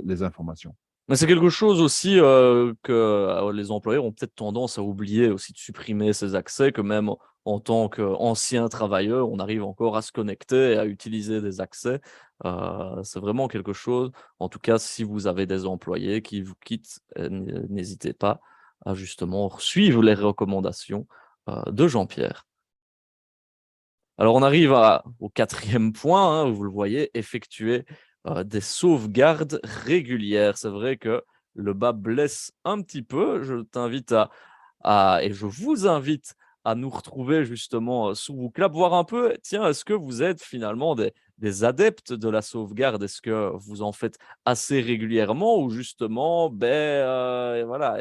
les informations. Mais c'est quelque chose aussi que les employeurs ont peut-être tendance à oublier aussi de supprimer ces accès, que même en tant qu'ancien travailleur, on arrive encore à se connecter et à utiliser des accès. C'est vraiment quelque chose, en tout cas, si vous avez des employés qui vous quittent, n'hésitez pas à justement suivre les recommandations de Jean-Pierre. Alors on arrive au 4e point, hein, vous le voyez, effectuer des sauvegardes régulières. C'est vrai que le bas blesse un petit peu. Je t'invite et je vous invite à nous retrouver justement sous WooClap, voir un peu, tiens, est-ce que vous êtes finalement des adeptes de la sauvegarde? Est-ce que vous en faites assez régulièrement ou justement, voilà,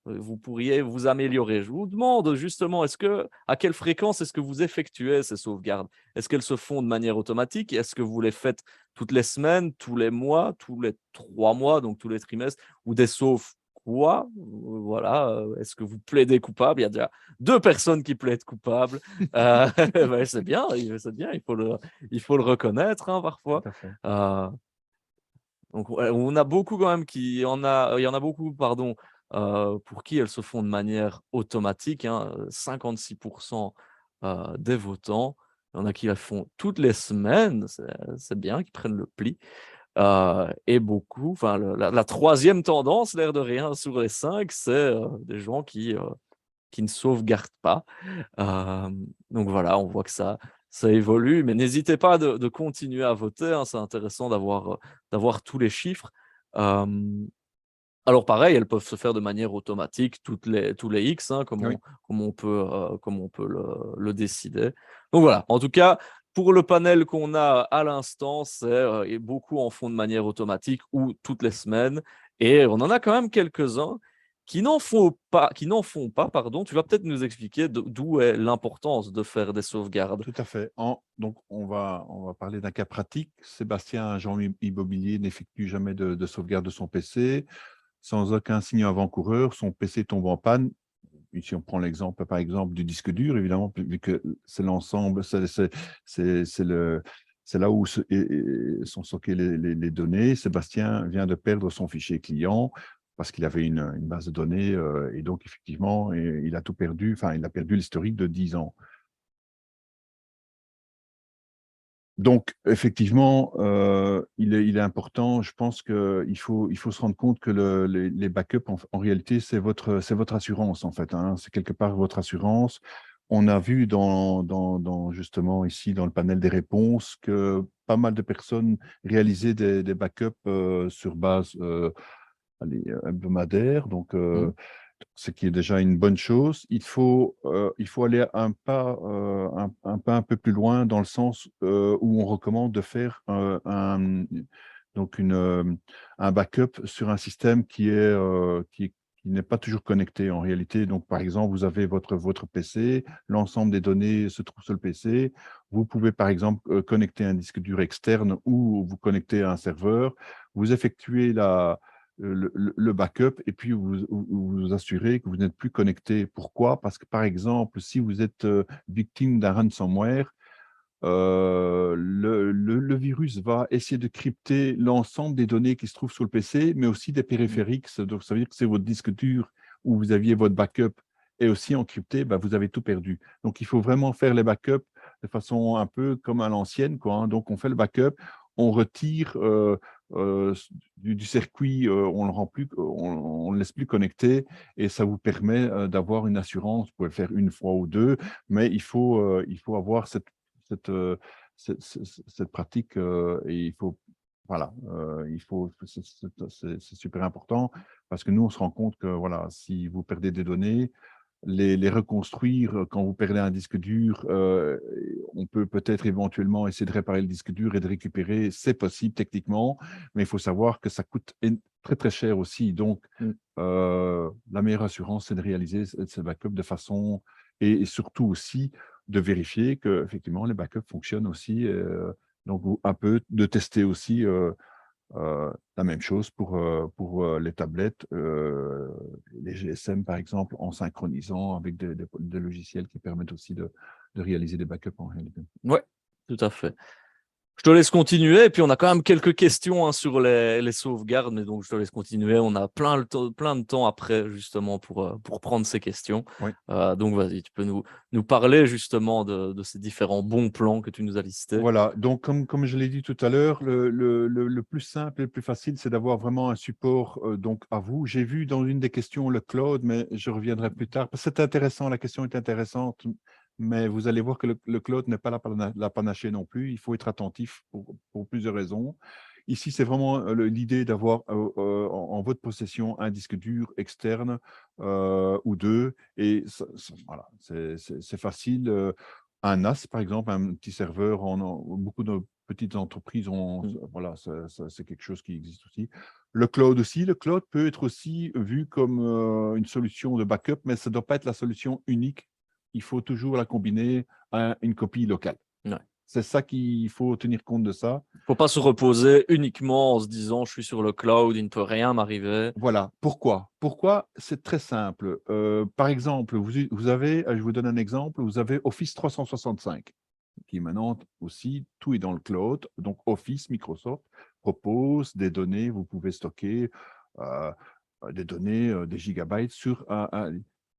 vous pourriez vous améliorer? Je vous demande justement, à quelle fréquence est-ce que vous effectuez ces sauvegardes? Est-ce qu'elles se font de manière automatique? Est-ce que vous les faites toutes les semaines, tous les mois, tous les 3 mois, donc tous les trimestres, ou des sauves quoi? Voilà, est-ce que vous plaidez coupable? Il y a déjà 2 personnes qui plaident coupables. C'est bien, il faut le reconnaître, hein, parfois. Tout à fait. Donc ouais, on a beaucoup quand même il y en a beaucoup, pardon, pour qui elles se font de manière automatique, hein, 56% des votants. Il y en a qui la font toutes les semaines, c'est bien, qui prennent le pli. Et beaucoup, enfin la 3e tendance, l'air de rien, sur les 5, c'est des gens qui ne sauvegardent pas. Donc voilà, on voit que ça évolue, mais n'hésitez pas de continuer à voter, hein, c'est intéressant d'avoir tous les chiffres. Alors pareil, elles peuvent se faire de manière automatique tous les X, hein, Oui. comme on peut le décider. Donc voilà, en tout cas, pour le panel qu'on a à l'instant, et beaucoup en font de manière automatique ou toutes les semaines. Et on en a quand même quelques-uns qui n'en font pas, pardon. Tu vas peut-être nous expliquer d'où est l'importance de faire des sauvegardes. Tout à fait. Donc, on va parler d'un cas pratique. Sébastien, agent immobilier, n'effectue jamais de sauvegarde de son PC. Sans aucun signe avant-coureur, son PC tombe en panne. Ici, on prend l'exemple, par exemple, du disque dur, évidemment, vu que c'est l'ensemble, c'est là où sont stockées les données. Sébastien vient de perdre son fichier client parce qu'il avait une base de données et donc, effectivement, il a tout perdu. Enfin, il a perdu l'historique de 10 ans. Donc, effectivement, il est important, je pense qu'il faut se rendre compte que les backups, en réalité, c'est votre assurance, en fait, hein. C'est quelque part votre assurance. On a vu justement ici, dans le panel des réponses, que pas mal de personnes réalisaient des backups sur base hebdomadaire. Donc, ce qui est déjà une bonne chose. Il faut aller un peu plus loin dans le sens où on recommande de faire un backup sur un système qui n'est pas toujours connecté en réalité. Donc, par exemple, vous avez votre PC, l'ensemble des données se trouve sur le PC. Vous pouvez, par exemple, connecter un disque dur externe ou vous connecter à un serveur. Vous effectuez le backup et puis vous assurez que vous n'êtes plus connecté. Pourquoi? Parce que, par exemple, si vous êtes victime d'un ransomware, le virus va essayer de crypter l'ensemble des données qui se trouvent sur le PC, mais aussi des périphériques. Donc, ça veut dire que c'est votre disque dur où vous aviez votre backup et aussi encrypté, vous avez tout perdu. Donc, il faut vraiment faire les backups de façon un peu comme à l'ancienne, quoi, hein. Donc, on fait le backup, on retire du circuit, on le rend plus, on le laisse plus connecté et ça vous permet d'avoir une assurance. Vous pouvez le faire une fois ou deux, mais il faut avoir cette pratique et il faut, voilà, c'est super important parce que nous, on se rend compte que voilà, si vous perdez des données, les reconstruire quand vous perdez un disque dur, on peut peut-être éventuellement essayer de réparer le disque dur et de récupérer, c'est possible techniquement, mais il faut savoir que ça coûte très très cher aussi. Donc, la meilleure assurance, c'est de réaliser ces backups de façon, et surtout aussi, de vérifier que effectivement les backups fonctionnent aussi. Donc, un peu de tester aussi la même chose pour les tablettes, les GSM par exemple, en synchronisant avec des logiciels qui permettent aussi de réaliser des backups en réalité. Ouais, tout à fait. Je te laisse continuer, et puis on a quand même quelques questions hein, sur les sauvegardes, mais donc je te laisse continuer. On a plein de temps après, justement, pour prendre ces questions. Oui. Donc vas-y, tu peux nous parler justement de ces différents bons plans que tu nous as listés. Voilà, donc comme je l'ai dit tout à l'heure, le plus simple et le plus facile, c'est d'avoir vraiment un support donc à vous. J'ai vu dans une des questions le cloud, mais je reviendrai plus tard. C'est intéressant, la question est intéressante, mais vous allez voir que le cloud n'est pas la panacée non plus. Il faut être attentif pour plusieurs raisons. Ici, c'est vraiment l'idée d'avoir en votre possession un disque dur externe ou deux. Et voilà, c'est facile. Un NAS, par exemple, un petit serveur, beaucoup de petites entreprises ont, voilà, c'est quelque chose qui existe aussi. Le cloud aussi, le cloud peut être aussi vu comme une solution de backup, mais ça ne doit pas être la solution unique. Il faut toujours la combiner à une copie locale. Ouais. C'est ça qu'il faut tenir compte de ça. Il ne faut pas se reposer uniquement en se disant je suis sur le cloud, il ne peut rien m'arriver. Voilà. Pourquoi? Pourquoi? C'est très simple. Par exemple, vous avez, je vous donne un exemple, vous avez Office 365, qui est maintenant aussi, tout est dans le cloud. Donc, Office, Microsoft propose des données, vous pouvez stocker des données, des gigabytes sur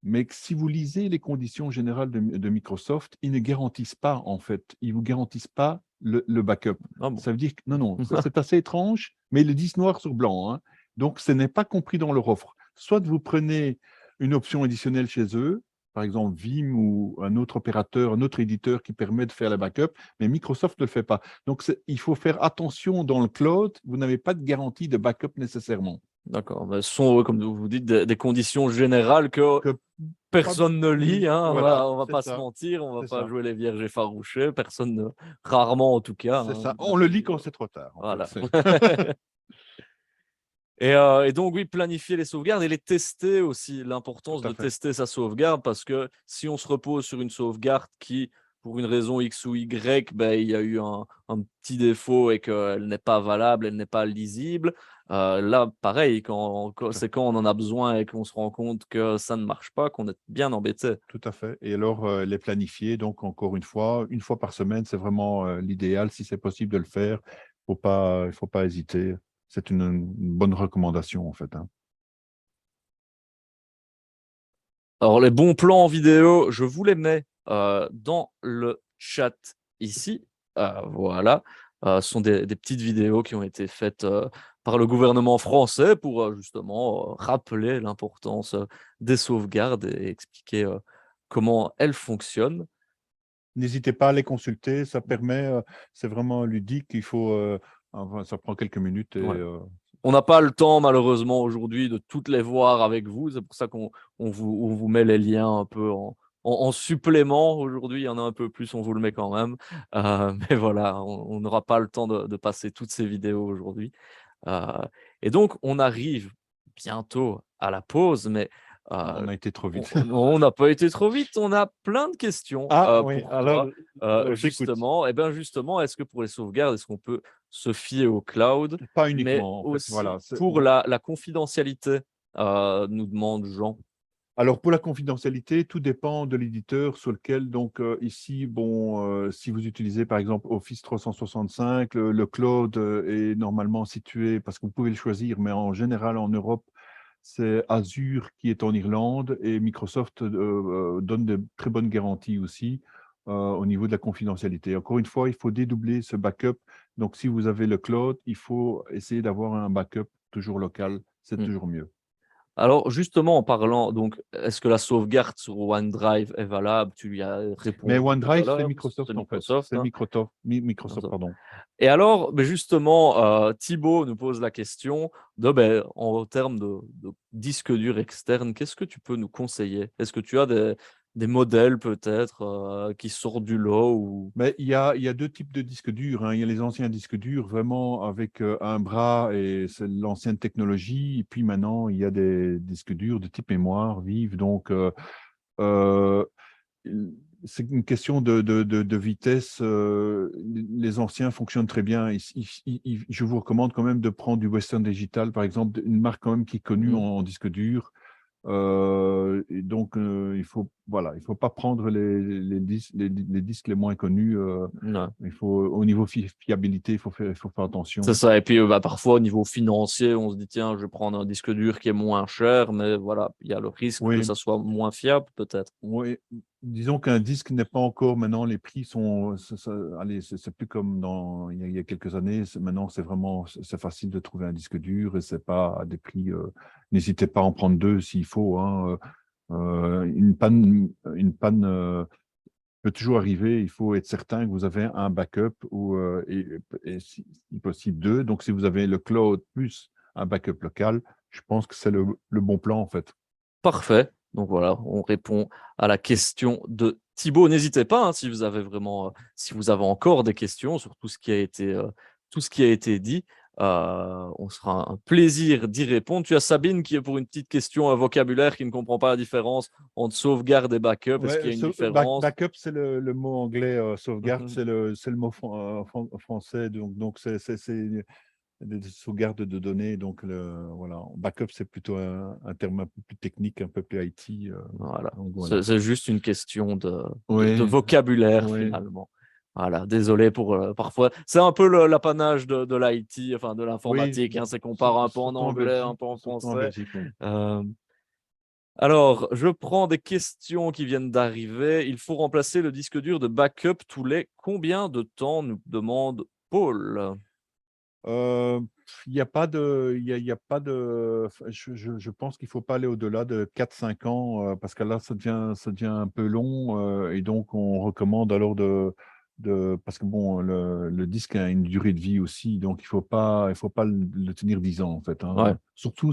Mais si vous lisez les conditions générales de Microsoft, ils ne garantissent pas, en fait, ils ne vous garantissent pas le backup. Ah bon. Ça veut dire que, non, c'est assez étrange, mais ils le disent noir sur blanc. Hein. Donc, ce n'est pas compris dans leur offre. Soit vous prenez une option additionnelle chez eux, par exemple Vim ou un autre opérateur, un autre éditeur qui permet de faire la backup, mais Microsoft ne le fait pas. Donc, il faut faire attention dans le cloud, vous n'avez pas de garantie de backup nécessairement. D'accord. Ce sont, comme vous dites, des conditions générales que personne ne lit. Hein. Voilà, on va pas ça. se mentir, on va pas ça. jouer les vierges effarouchées. Personne, rarement en tout cas. C'est hein. ça. On le lit quand c'est trop tard. Voilà. Fait. Et donc, oui, planifier les sauvegardes et les tester aussi. L'importance Tout à de fait. tester sa sauvegarde, parce que si on se repose sur une sauvegarde qui, pour une raison X ou Y, ben, il y a eu un petit défaut et qu'elle n'est pas valable, elle n'est pas lisible, là, pareil, c'est quand on en a besoin et qu'on se rend compte que ça ne marche pas, qu'on est bien embêté. Tout à fait. Et alors, les planifier, donc encore une fois par semaine, c'est vraiment l'idéal. Si c'est possible de le faire, il ne faut pas hésiter. C'est une bonne recommandation, en fait. Hein. Alors, les bons plans en vidéo, je vous les mets dans le chat ici. Voilà. Ce sont des petites vidéos qui ont été faites par le gouvernement français pour justement rappeler l'importance des sauvegardes et expliquer comment elles fonctionnent. N'hésitez pas à les consulter. Ça permet, c'est vraiment ludique. Il faut, ça prend quelques minutes. Et, Ouais. On n'a pas le temps, malheureusement, aujourd'hui, de toutes les voir avec vous. C'est pour ça qu'on vous met les liens un peu en supplément. Aujourd'hui, il y en a un peu plus, on vous le met quand même. Mais voilà, on n'aura pas le temps de passer toutes ces vidéos aujourd'hui. Et donc, on arrive bientôt à la pause, mais on a été trop vite. on n'a pas été trop vite. On a plein de questions oui. pour Alors, toi. Justement, est-ce que pour les sauvegardes, est-ce qu'on peut se fier au cloud? Pas Mais uniquement. En fait, aussi voilà. pour la confidentialité, nous demande Jean. Alors, pour la confidentialité, tout dépend de l'éditeur sur lequel, donc ici, si vous utilisez par exemple Office 365, le cloud est normalement situé, parce que vous pouvez le choisir, mais en général en Europe, c'est Azure qui est en Irlande et Microsoft donne de très bonnes garanties aussi au niveau de la confidentialité. Encore une fois, il faut dédoubler ce backup. Donc, si vous avez le cloud, il faut essayer d'avoir un backup toujours local, c'est toujours mieux. Alors, justement, en parlant, donc, est-ce que la sauvegarde sur OneDrive est valable? Tu lui as répondu. Mais OneDrive, tout à c'est l'heure. Microsoft, en fait. C'est hein. Microsoft, pardon. Et alors, justement, Thibaut nous pose la question en termes de disque dur externe, qu'est-ce que tu peux nous conseiller? Est-ce que tu as des modèles peut-être qui sortent du lot ou... Mais il y a deux types de disques durs. Hein. Il y a les anciens disques durs, vraiment avec un bras, et c'est l'ancienne technologie. Et puis maintenant, il y a des disques durs de type mémoire vive. Donc, c'est une question de vitesse. Les anciens fonctionnent très bien. Je vous recommande quand même de prendre du Western Digital, par exemple, une marque quand même qui est connue en disque dur. Et donc, il faut pas prendre les disques les moins connus. Ouais. Au niveau fiabilité, il faut faire attention. C'est ça. Et puis, parfois, au niveau financier, on se dit, tiens, je vais prendre un disque dur qui est moins cher, mais voilà, il y a le risque que Oui. ça soit moins fiable, peut-être. Oui, disons qu'un disque n'est pas encore, maintenant les prix sont, allez, c'est plus comme il y a quelques années. Maintenant, c'est facile de trouver un disque dur et c'est pas à des prix. N'hésitez pas à en prendre deux s'il faut, hein. Une panne peut toujours arriver. Il faut être certain que vous avez un backup et si possible deux. Donc, si vous avez le cloud plus un backup local, je pense que c'est le bon plan en fait. Parfait. Donc voilà, on répond à la question de Thibaut. N'hésitez pas, hein, si vous avez si vous avez encore des questions sur tout ce qui a été dit, on sera un plaisir d'y répondre. Tu as Sabine qui est pour une petite question à vocabulaire qui ne comprend pas la différence entre sauvegarde et backup. Est-ce qu'il y a une différence? Backup, c'est le mot anglais, sauvegarde, Mhm. c'est le mot français. Donc c'est des sauvegardes de données. Donc, voilà. Backup, c'est plutôt un terme un peu plus technique, un peu plus IT. Voilà. Donc, voilà. C'est juste une question de Ouais, vocabulaire, ouais. finalement. Voilà, désolé pour parfois. C'est un peu l'apanage de l'IT, enfin de l'informatique, hein, c'est qu'on part un peu en Surtout en anglais, un Belgique, peu en surtout en français. Belgique, oui. Alors, je prends des questions qui viennent d'arriver. Il faut remplacer le disque dur de backup tous les combien de temps, nous demande Paul. Il n'y a pas de, il y a pas de, je pense qu'il ne faut pas aller au-delà de 4-5 ans parce que là, ça devient un peu long et donc on recommande alors parce que bon, le disque a une durée de vie aussi, donc il faut pas le tenir 10 ans en fait, hein. Ouais. Surtout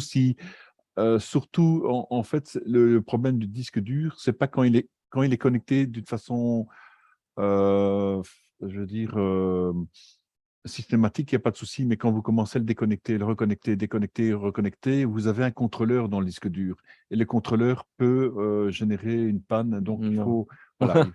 en fait, le problème du disque dur, c'est pas quand il est connecté d'une façon, je veux dire, systématique, il n'y a pas de souci, mais quand vous commencez à le déconnecter, le reconnecter, déconnecter, reconnecter, vous avez un contrôleur dans le disque dur. Et le contrôleur peut générer une panne. Donc, Non. voilà,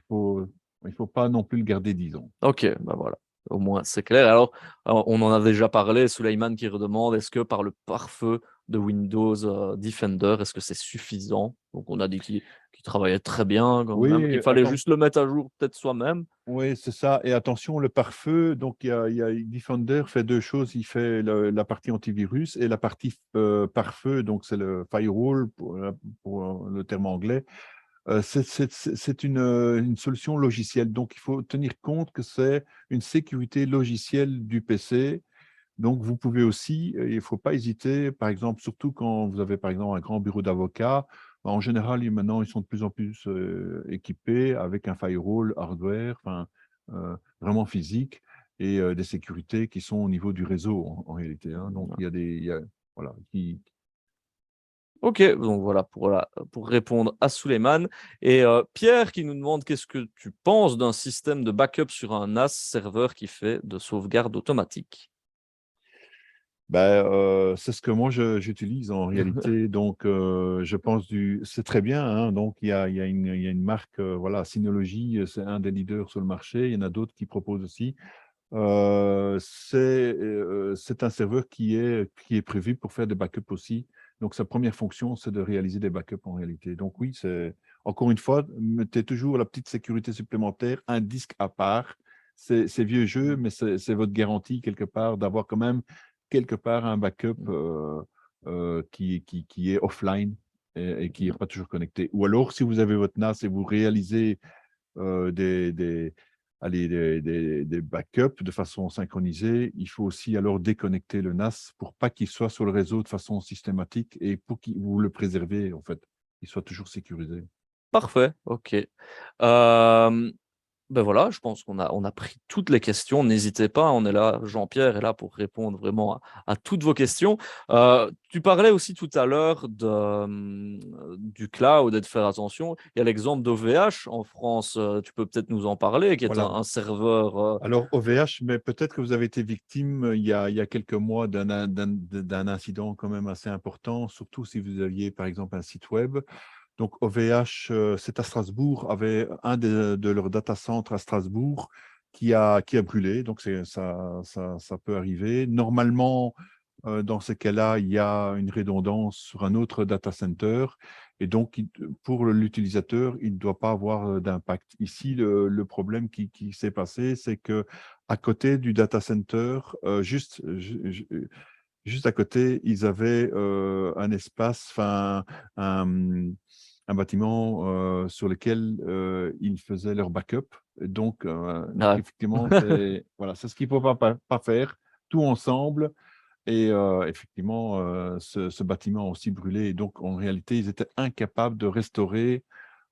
il faut pas non plus le garder 10 ans. Ok, bah voilà, au moins c'est clair. Alors, on en a déjà parlé, Souleymane qui redemande, est-ce que par le pare-feu de Windows Defender, est-ce que c'est suffisant? Donc on a dit qu'il travaillait très bien quand même, Oui, qu'il fallait juste le mettre à jour peut-être soi-même. oui, c'est ça. Et attention, le pare-feu, donc Defender fait deux choses. Il fait la partie antivirus et la partie pare-feu, donc c'est le firewall pour le terme anglais. C'est une solution logicielle. Donc, il faut tenir compte que c'est une sécurité logicielle du PC. Donc, vous pouvez aussi, il ne faut pas hésiter, par exemple, surtout quand vous avez, par exemple, un grand bureau d'avocats. En général, maintenant, ils sont de plus en plus équipés avec un firewall hardware, vraiment physique, et des sécurités qui sont au niveau du réseau, en réalité, hein. Donc, voilà, Ok, donc voilà pour répondre à Souleymane. Et Pierre qui nous demande qu'est-ce que tu penses d'un système de backup sur un NAS serveur qui fait de sauvegarde automatique? C'est ce que moi j'utilise en réalité. Donc, je pense c'est très bien, hein. Donc, il y a une marque, voilà, Synology, c'est un des leaders sur le marché. Il y en a d'autres qui proposent aussi. C'est un serveur qui est prévu pour faire des backups aussi. Donc, sa première fonction, c'est de réaliser des backups en réalité. Donc, oui, encore une fois, mettez toujours la petite sécurité supplémentaire, un disque à part. C'est vieux jeu, mais c'est votre garantie quelque part d'avoir quand même quelque part un backup qui est offline et qui n'est pas toujours connecté. Ou alors, si vous avez votre NAS et vous réalisez des backups de façon synchronisée, il faut aussi alors déconnecter le NAS pour pas qu'il soit sur le réseau de façon systématique et pour que vous le préservez, en fait, qu'il soit toujours sécurisé. Parfait, ok. Ben voilà, je pense qu'on a pris toutes les questions. N'hésitez pas, on est là, Jean-Pierre est là pour répondre vraiment à toutes vos questions. Tu parlais aussi tout à l'heure du cloud et de faire attention. Il y a l'exemple d'OVH en France, tu peux peut-être nous en parler, qui est Voilà. un serveur. Alors, OVH, mais peut-être que vous avez été victime il y a quelques mois d'un incident quand même assez important, surtout si vous aviez par exemple un site web. Donc, OVH, c'est à Strasbourg, avait un de leurs data centers à Strasbourg qui a brûlé. Donc, ça peut arriver. Normalement, dans ces cas-là, il y a une redondance sur un autre data center. Et donc, pour l'utilisateur, il ne doit pas avoir d'impact. Ici, le problème qui s'est passé, c'est qu'à côté du data center, juste à côté, ils avaient un espace, enfin, un bâtiment sur lequel ils faisaient leur backup. Et donc, Ouais. effectivement, voilà, c'est ce qu'il ne faut pas faire, tout ensemble. Et effectivement, ce bâtiment a aussi brûlé. Et donc, en réalité, ils étaient incapables de restaurer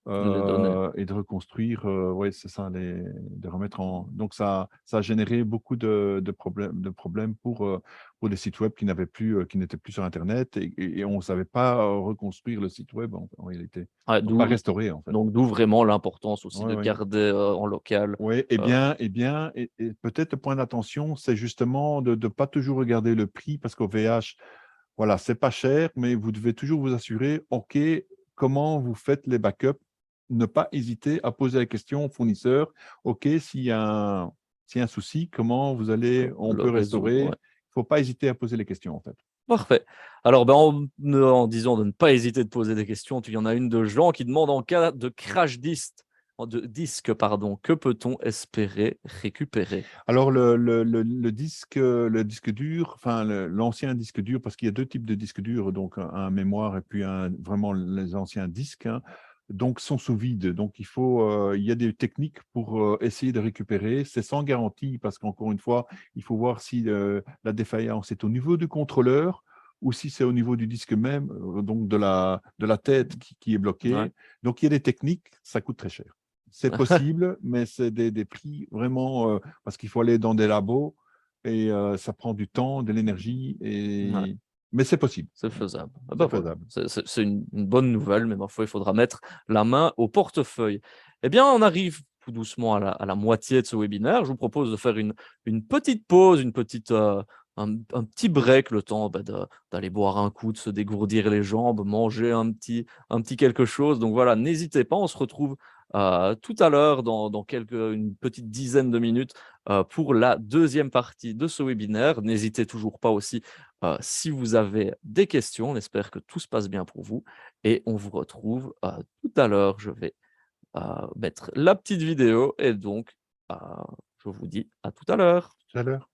Les données. et de reconstruire, oui, c'est ça, de remettre en… Donc, ça a généré beaucoup de problèmes pour des sites web qui n'étaient plus sur Internet et on ne savait pas reconstruire le site web en réalité. Ouais, Donc, pas restaurer, en fait. Donc, d'où vraiment l'importance aussi Ouais, de ouais. garder en local. Oui, et peut-être le point d'attention, c'est justement de ne pas toujours regarder le prix parce qu'au VH, voilà, c'est pas cher, mais vous devez toujours vous assurer, OK, comment vous faites les backups, ne pas hésiter à poser la question au fournisseur, OK, s'il y a un souci, comment on peut Le résoudre, restaurer? Il ouais. ne faut pas hésiter à poser les questions, en fait. Parfait. Alors, ben, en disant de ne pas hésiter de poser des questions, il y en a une de Jean qui demande en cas de crash disque, que peut-on espérer récupérer? Alors, le disque dur, enfin, l'ancien disque dur, parce qu'il y a deux types de disques durs, donc un mémoire et puis vraiment les anciens disques, hein, donc sont sous vide. Donc, il y a des techniques pour essayer de récupérer. C'est sans garantie parce qu'encore une fois, il faut voir si la défaillance est au niveau du contrôleur ou si c'est au niveau du disque même, donc de la tête qui est bloquée. Ouais. Donc, il y a des techniques, ça coûte très cher. C'est possible, mais c'est des prix vraiment, parce qu'il faut aller dans des labos et ça prend du temps, de l'énergie, Ouais. mais c'est possible. C'est faisable. Ah C'est bah voilà. faisable. C'est une bonne nouvelle, mais parfois il faudra mettre la main au portefeuille. Eh bien, on arrive tout doucement à la moitié de ce webinaire. Je vous propose de faire une petite pause, un petit break, le temps d'aller boire un coup, de se dégourdir les jambes, manger un petit quelque chose. Donc voilà, n'hésitez pas, on se retrouve tout à l'heure dans une petite dizaine de minutes pour la deuxième partie de ce webinaire. N'hésitez toujours pas aussi si vous avez des questions. On espère que tout se passe bien pour vous et on vous retrouve tout à l'heure. Je vais mettre la petite vidéo et donc je vous dis à tout à l'heure. Tout à l'heure.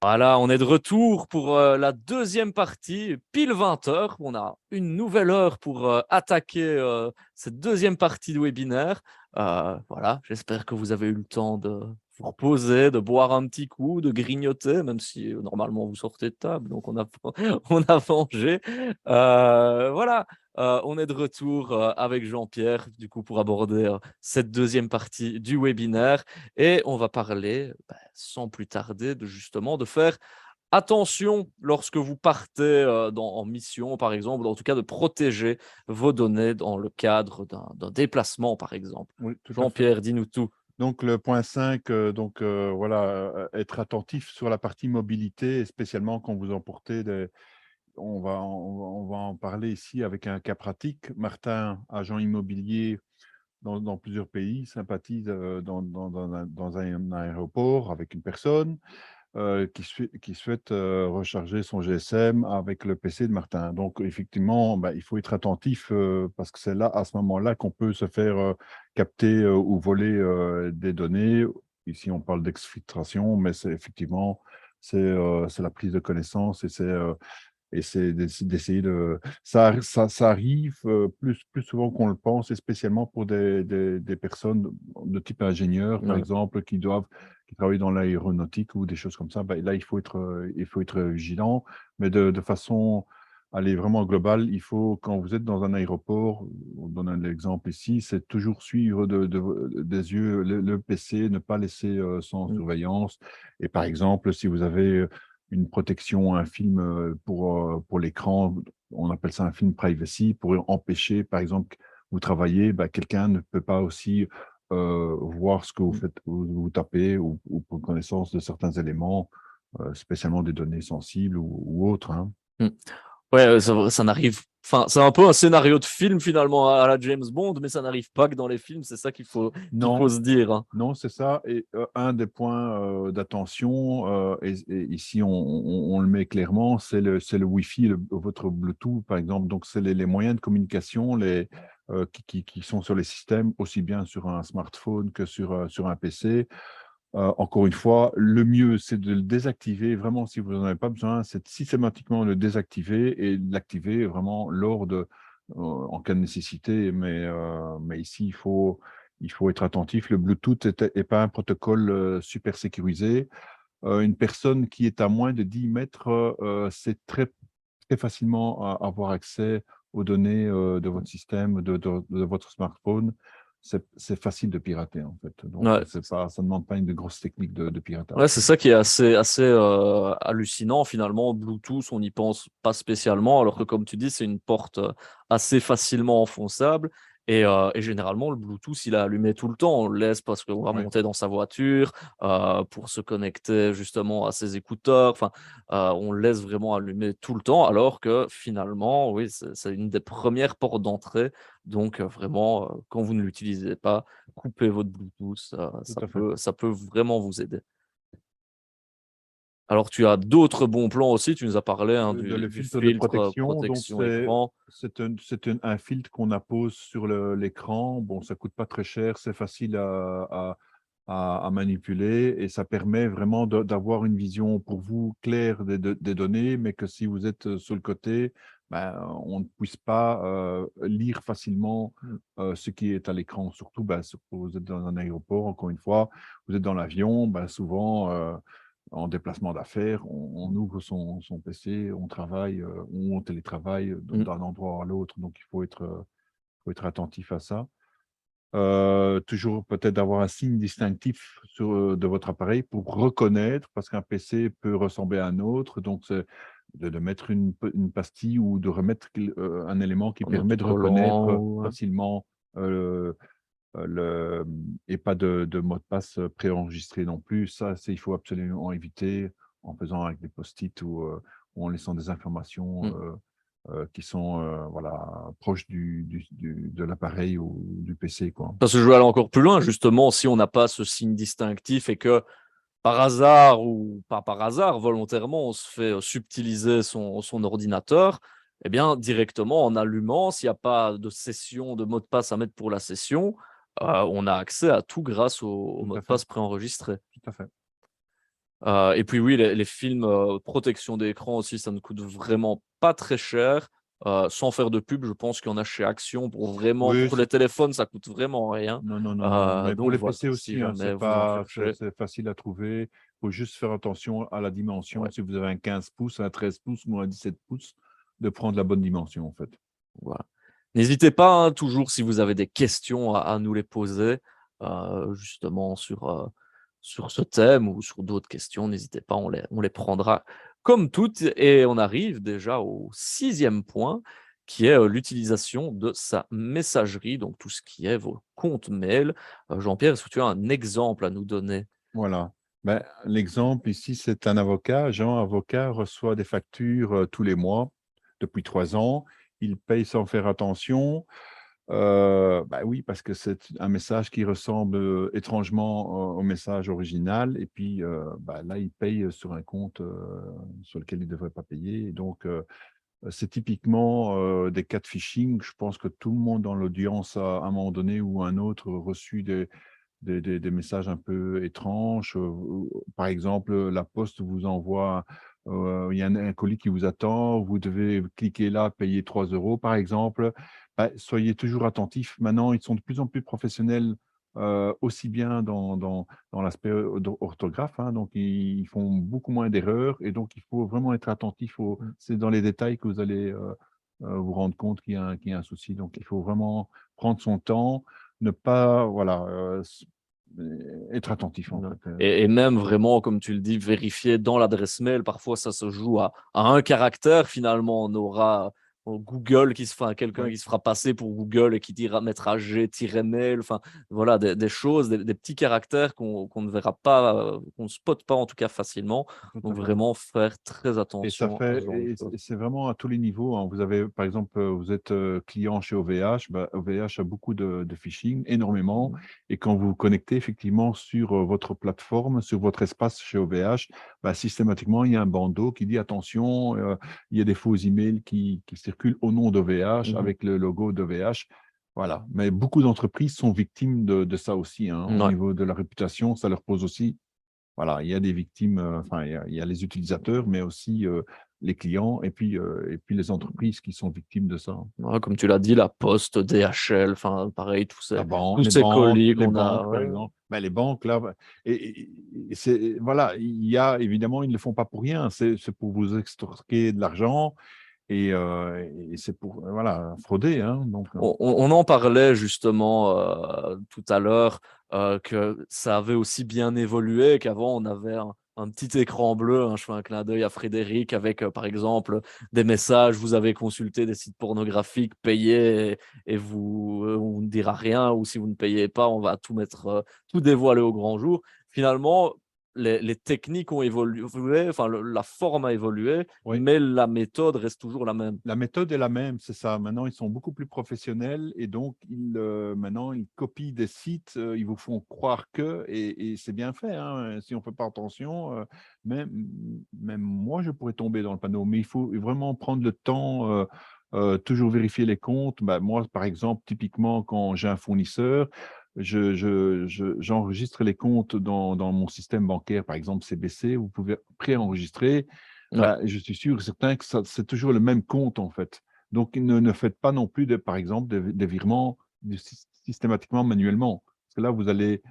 Voilà, on est de retour pour la deuxième partie, pile 20 heures. On a une nouvelle heure pour attaquer cette deuxième partie de webinaire. Voilà, j'espère que vous avez eu le temps de vous reposer, de boire un petit coup, de grignoter, même si normalement vous sortez de table, donc on a, on a mangé. Voilà, on est de retour avec Jean-Pierre, du coup, pour aborder cette deuxième partie du webinaire. Et on va parler, sans plus tarder, de faire attention lorsque vous partez en mission, par exemple, ou en tout cas de protéger vos données dans le cadre d'un déplacement, par exemple. Oui, tout à fait. Jean-Pierre, dis-nous tout. Donc, le point 5, voilà, être attentif sur la partie mobilité, et spécialement quand vous emportez des. On va en parler ici avec un cas pratique. Martin, agent immobilier dans plusieurs pays, sympathise dans un aéroport avec une personne qui souhaite recharger son GSM avec le PC de Martin. Donc, effectivement, il faut être attentif parce que c'est là, à ce moment-là, qu'on peut se faire capter ou voler des données. Ici, on parle d'exfiltration, mais c'est effectivement, c'est la prise de connaissance et c'est d'essayer de. Ça arrive plus souvent qu'on le pense, et spécialement pour des personnes de type ingénieur, par Ouais. exemple, qui travaillent dans l'aéronautique ou des choses comme ça. Là, il faut être vigilant, mais de façon. Aller vraiment globale, il faut, quand vous êtes dans un aéroport, on donne un exemple ici, c'est toujours suivre des yeux le PC, ne pas laisser sans surveillance. Et par exemple, si vous avez une protection, un film pour l'écran, on appelle ça un film privacy, pour empêcher, par exemple, vous travaillez, quelqu'un ne peut pas aussi voir ce que vous faites, vous tapez ou prendre connaissance de certains éléments, spécialement des données sensibles ou autres. Hein. Mm. Ouais, ça n'arrive. Enfin, c'est un peu un scénario de film finalement à la James Bond, mais ça n'arrive pas que dans les films. C'est ça qu'il faut Non, se dire. Hein. non, c'est ça. Et un des points d'attention, et ici on le met clairement, c'est le Wi-Fi, votre Bluetooth par exemple. Donc, c'est les moyens de communication qui sont sur les systèmes, aussi bien sur un smartphone que sur un PC. Encore une fois, le mieux, c'est de le désactiver. Vraiment, si vous n'en avez pas besoin, c'est systématiquement le désactiver et l'activer vraiment en cas de nécessité. Mais ici, il faut être attentif. Le Bluetooth n'est pas un protocole super sécurisé. Une personne qui est à moins de 10 mètres, c'est très, très facilement avoir accès aux données de votre système, de votre smartphone. C'est facile de pirater, en fait. Donc, Ouais. ça ne demande pas une grosse technique de piratage. Ouais, c'est ça qui est assez hallucinant finalement. Bluetooth, on n'y pense pas spécialement, alors que comme tu dis, c'est une porte assez facilement enfonçable. Et généralement, le Bluetooth, il est allumé tout le temps. On le laisse parce qu'on va Oui. monter dans sa voiture pour se connecter justement à ses écouteurs. Enfin, on le laisse vraiment allumé tout le temps, alors que finalement, oui, c'est une des premières portes d'entrée. Donc vraiment, quand vous ne l'utilisez pas, coupez votre Bluetooth. Tout à fait. Ça peut vraiment vous aider. Alors, tu as d'autres bons plans aussi. Tu nous as parlé Le du filtre de filtre protection, donc protection écran. c'est un filtre qu'on appose sur l'écran. Bon, ça coûte pas très cher, c'est facile à manipuler et ça permet vraiment d'avoir une vision pour vous claire des données, mais que si vous êtes sur le côté, on ne puisse pas lire facilement ce qui est à l'écran. Surtout, si vous êtes dans un aéroport, encore une fois, vous êtes dans l'avion, souvent en déplacement d'affaires, on ouvre son PC, on travaille ou on télétravaille d'un endroit à l'autre. Donc, il faut être attentif à ça. Toujours peut-être d'avoir un signe distinctif de votre appareil pour reconnaître, parce qu'un PC peut ressembler à un autre. Donc, c'est de mettre une pastille ou de remettre un élément qui Un permet de autocollant, reconnaître ouais. facilement et pas de mot de passe préenregistré non plus. Ça, il faut absolument éviter en faisant avec des post-it ou en laissant des informations qui sont proches de l'appareil ou du PC. Quoi. Parce que je veux aller encore plus loin, justement, si on n'a pas ce signe distinctif et que par hasard ou pas par hasard, volontairement, on se fait subtiliser son ordinateur, eh bien, directement, en allumant, s'il n'y a pas de session, de mot de passe à mettre pour la session, on a accès à tout grâce au Tout mot à de fait. passe préenregistré. Tout à fait. Et puis oui, les films protection d'écran aussi, ça ne coûte vraiment pas très cher. Sans faire de pub, je pense qu'il y en a chez Action pour Oui, les téléphones, ça coûte vraiment rien. non, non, non, non. Mais pour Donc les voilà, PC si aussi, hein, jamais vous en cherchez. c'est facile à trouver. Il faut juste faire attention à la dimension. Ouais, Si vous avez un 15 pouces, un 13 pouces ou un 17 pouces, de prendre la bonne dimension, en fait. voilà. N'hésitez pas, hein, toujours si vous avez des questions à nous les poser, justement sur ce thème ou sur d'autres questions, n'hésitez pas, on les prendra comme toutes. Et on arrive déjà au 6e point, qui est l'utilisation de sa messagerie, donc tout ce qui est vos comptes mail. Jean-Pierre, est-ce que tu as un exemple à nous donner? Voilà. Ben, l'exemple ici, c'est un avocat. Jean, avocat, reçoit des factures tous les mois depuis 3 ans. Il paye sans faire attention. Bah oui, parce que c'est un message qui ressemble étrangement au message original. Et puis, bah, là, il paye sur un compte sur lequel il ne devrait pas payer. Et donc, c'est typiquement des cas de phishing. Je pense que tout le monde dans l'audience a, à un moment donné ou un autre, reçu des messages un peu étranges. Par exemple, la poste vous envoie, il y a un colis qui vous attend, vous devez cliquer là, payer 3 euros, par exemple. Bah, soyez toujours attentifs. Maintenant, ils sont de plus en plus professionnels, aussi bien dans l'aspect orthographe, hein, donc ils font beaucoup moins d'erreurs et donc il faut vraiment être attentif. C'est dans les détails que vous allez vous rendre compte qu'il y a un souci. Donc, il faut vraiment prendre son temps, ne pas, voilà, être attentif, en Ouais. fait. Et même vraiment, comme tu le dis, vérifier dans l'adresse mail. Parfois, ça se joue à un caractère. Finalement, on aura Google qui se fera quelqu'un Oui, qui se fera passer pour Google et qui dira mettra G-mail. Enfin, voilà, des choses, des petits caractères qu'on ne verra pas, qu'on ne spot pas en tout cas facilement. tout à Donc, fait. vraiment faire très Et ça attention à ce fait, genre de et choses. c'est vraiment à tous les niveaux, hein. Vous avez, par exemple, vous êtes client chez OVH, bah, OVH a beaucoup de phishing, énormément. Mhm. Et quand vous vous connectez effectivement sur votre plateforme, sur votre espace chez OVH, bah, systématiquement, il y a un bandeau qui dit attention, il y a des faux emails qui circulent au nom d'OVH Mhm. avec le logo d'OVH. Voilà. Mais beaucoup d'entreprises sont victimes de ça aussi, hein. Au Ouais. niveau de la réputation, ça leur pose aussi. Voilà, il y a des victimes, enfin, il y a les utilisateurs, mais aussi les clients et puis les entreprises qui sont victimes de ça, hein. Ouais, comme tu l'as dit, la Poste, DHL, enfin, pareil, tous Les ces banques, colis les qu'on a. banques, par Ouais. exemple. Ben, les banques, là, et c'est, voilà, il y a évidemment, ils ne le font pas pour rien. C'est pour vous extorquer de l'argent et c'est pour, voilà, frauder, hein. Donc, On en parlait justement tout à l'heure, que ça avait aussi bien évolué, qu'avant on avait un petit écran bleu, hein, je fais un clin d'œil à Frédéric, avec par exemple des messages, vous avez consulté des sites pornographiques, payez et on ne dira rien, ou si vous ne payez pas, on va tout mettre, tout dévoiler au grand jour. Finalement, les techniques ont évolué, enfin la forme a évolué, oui. mais la méthode reste toujours la même. La méthode est la même, c'est ça. Maintenant, ils sont beaucoup plus professionnels et donc maintenant, ils copient des sites, ils vous font croire que, et c'est bien fait, hein, si on ne fait pas attention, même, même moi, je pourrais tomber dans le panneau, mais il faut vraiment prendre le temps, toujours vérifier les comptes. Bah, moi, par exemple, typiquement, quand j'ai un fournisseur, j'enregistre les comptes dans mon système bancaire, par exemple CBC, vous pouvez préenregistrer. Ouais. Bah, je suis sûr et certain que ça c'est toujours le même compte, en fait. Donc ne faites pas non plus par exemple, des virements systématiquement, manuellement. Parce que là, vous allez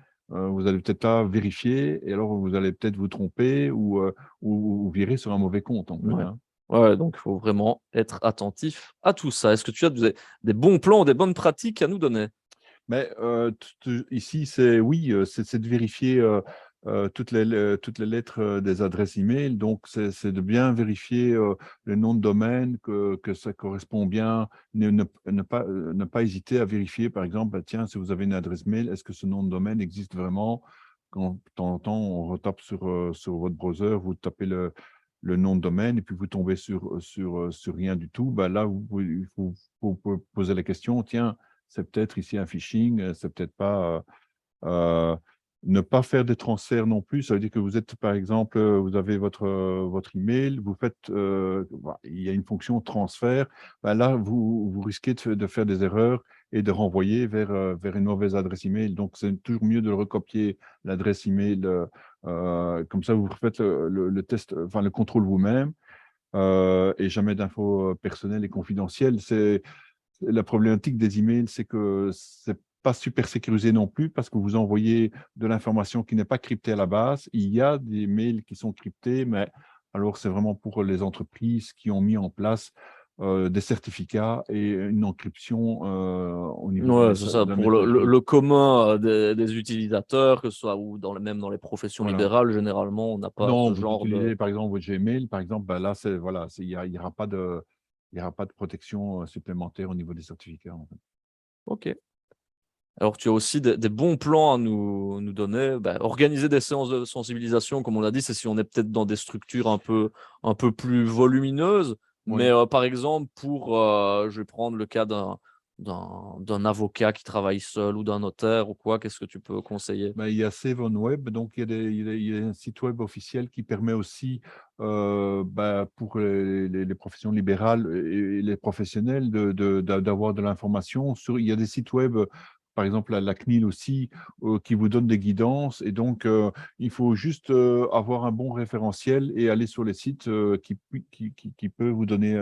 peut-être là vérifier et alors vous allez peut-être vous tromper ou virer sur un mauvais compte, en fait, Ouais. hein. Ouais, donc il faut vraiment être attentif à tout ça. Est-ce que tu as des bons plans, des bonnes pratiques à nous donner? Mais ici, c'est oui, c'est de vérifier toutes les lettres des adresses email. Donc, c'est de bien vérifier le nom de domaine, que ça correspond bien. Ne pas hésiter à vérifier, par exemple, bah, tiens, si vous avez une adresse mail, est-ce que ce nom de domaine existe vraiment? Quand de temps en temps, on retape sur votre browser, vous tapez le nom de domaine et puis vous tombez sur rien du tout. Bah, là, il faut vous poser la question, tiens, c'est peut-être ici un phishing, c'est peut-être pas, ne pas faire des transferts non plus. Ça veut dire que vous êtes, par exemple, vous avez votre email, vous faites, il y a une fonction transfert. Bah, là, vous risquez de faire des erreurs et de renvoyer vers une mauvaise adresse email. Donc, c'est toujours mieux de le recopier, l'adresse email. Comme ça, vous faites le test, enfin, le contrôle vous-même et jamais d'infos personnelles et confidentielles. La problématique des emails, c'est que c'est pas super sécurisé non plus parce que vous envoyez de l'information qui n'est pas cryptée à la base. Il y a des mails qui sont cryptés, mais alors c'est vraiment pour les entreprises qui ont mis en place des certificats et une encryption au niveau Ouais, c'est ça. de la Pour le, messagerie. le commun des utilisateurs, que ce soit ou même dans les professions Voilà. libérales, généralement, on n'a pas Non, ce vous genre de. utilisez par exemple votre Gmail, par exemple, ben là, voilà, il n'y aura pas de protection supplémentaire au niveau des certificats, en fait. Ok. Alors, tu as aussi des bons plans à nous donner. Ben, organiser des séances de sensibilisation, comme on l'a dit, c'est si on est peut-être dans des structures un peu plus volumineuses. Mais Oui. par exemple, je vais prendre le cas d'un avocat qui travaille seul ou d'un notaire ou quoi, qu'est-ce que tu peux conseiller? Ben, il y a Save on Web, donc il y a un site web officiel qui permet aussi ben, pour les professions libérales et les professionnels d'avoir de l'information. Il y a des sites web, par exemple la CNIL aussi, qui vous donnent des guidances. Et donc, il faut juste avoir un bon référentiel et aller sur les sites qui peut vous donner,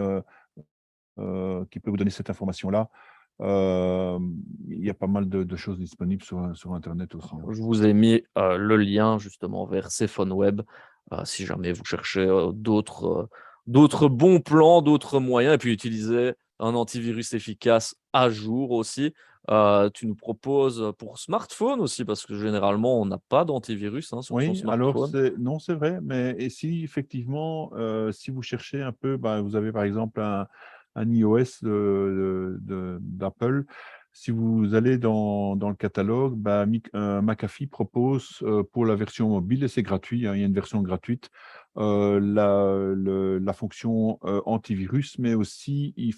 cette information-là. Il y a pas mal de choses disponibles sur Internet aussi, hein. Je vous ai mis le lien justement vers CephoneWeb si jamais vous cherchez d'autres bons plans, d'autres moyens, et puis utiliser un antivirus efficace à jour aussi. Tu nous proposes pour smartphone aussi, parce que généralement, on n'a pas d'antivirus sur son Oui, alors smartphone. non, c'est vrai, mais et si effectivement, si vous cherchez un peu, ben, vous avez par exemple un iOS d'Apple, si vous allez dans le catalogue, ben, McAfee propose pour la version mobile, et c'est gratuit, hein, il y a une version gratuite, la fonction antivirus, mais aussi il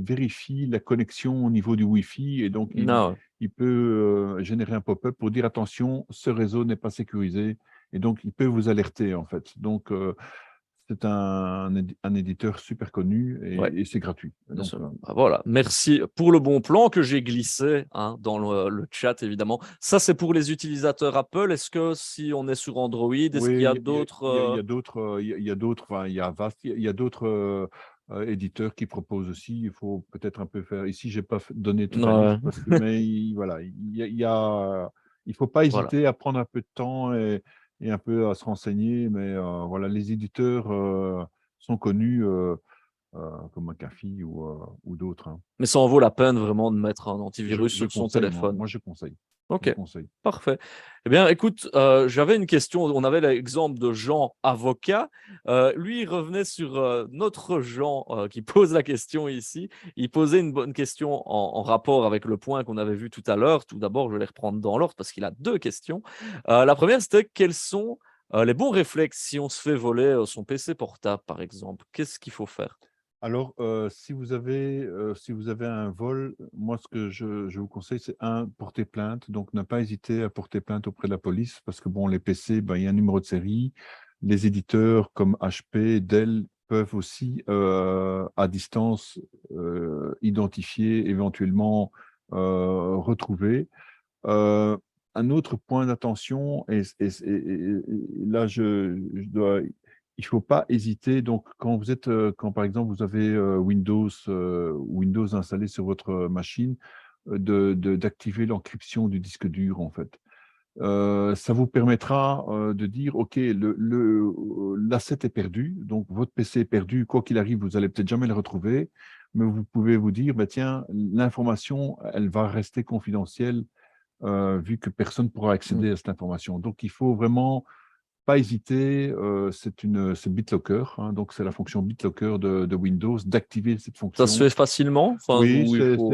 vérifie la connexion au niveau du Wi-Fi, et donc Ah ouais. il peut générer un pop-up pour dire attention, ce réseau n'est pas sécurisé, et donc il peut vous alerter en fait. Donc c'est un éditeur super connu Ouais. et c'est gratuit. Bien Donc, sûr. Bah voilà, merci pour le bon plan que j'ai glissé dans le chat, évidemment. Ça, c'est pour les utilisateurs Apple. Est-ce que si on est sur Android, est-ce qu'il y a oui, d'autres il y a d'autres, il y a d'autres, enfin, il y a Avast, il y a d'autres éditeurs qui proposent aussi. Il faut peut-être un peu faire. Ici, j'ai pas donné toute la Ouais, liste mais voilà, il faut pas voilà. hésiter à prendre un peu de temps et un peu à se renseigner. Mais voilà, les éditeurs sont connus comme McAfee ou d'autres, hein. Mais ça en vaut la peine vraiment de mettre un antivirus Je sur son conseille, téléphone. je conseille. Je Ok, conseille. parfait. Eh bien, écoute, j'avais une question. On avait l'exemple de Jean, avocat. Lui, il revenait sur notre Jean qui pose la question ici. Il posait une bonne question en rapport avec le point qu'on avait vu tout à l'heure. Tout d'abord, je vais les reprendre dans l'ordre parce qu'il a deux questions. La première, c'était quels sont les bons réflexes si on se fait voler son PC portable, par exemple? Qu'est-ce qu'il faut faire? Alors, si vous avez un vol, moi, ce que je vous conseille, c'est porter plainte. Donc, ne pas hésiter à porter plainte auprès de la police parce que, bon, les PC, ben, il y a un numéro de série. Les éditeurs comme HP, Dell peuvent aussi, à distance, identifier, éventuellement retrouver. Euh, un autre point d'attention, et là, il ne faut pas hésiter. Donc, quand par exemple vous avez Windows installé sur votre machine, d'activer l'encryption du disque dur, en fait. Ça vous permettra de dire, OK, l'asset est perdu, donc votre PC est perdu, quoi qu'il arrive, vous allez peut-être jamais le retrouver, mais vous pouvez vous dire, bah, tiens, l'information, elle va rester confidentielle vu que personne ne pourra Mm. accéder à cette information. Donc, il faut vraiment pas hésiter. C'est BitLocker, hein, donc c'est la fonction BitLocker de Windows, d'activer cette Ça se fonction. fait facilement? Enfin, Oui, où il faut.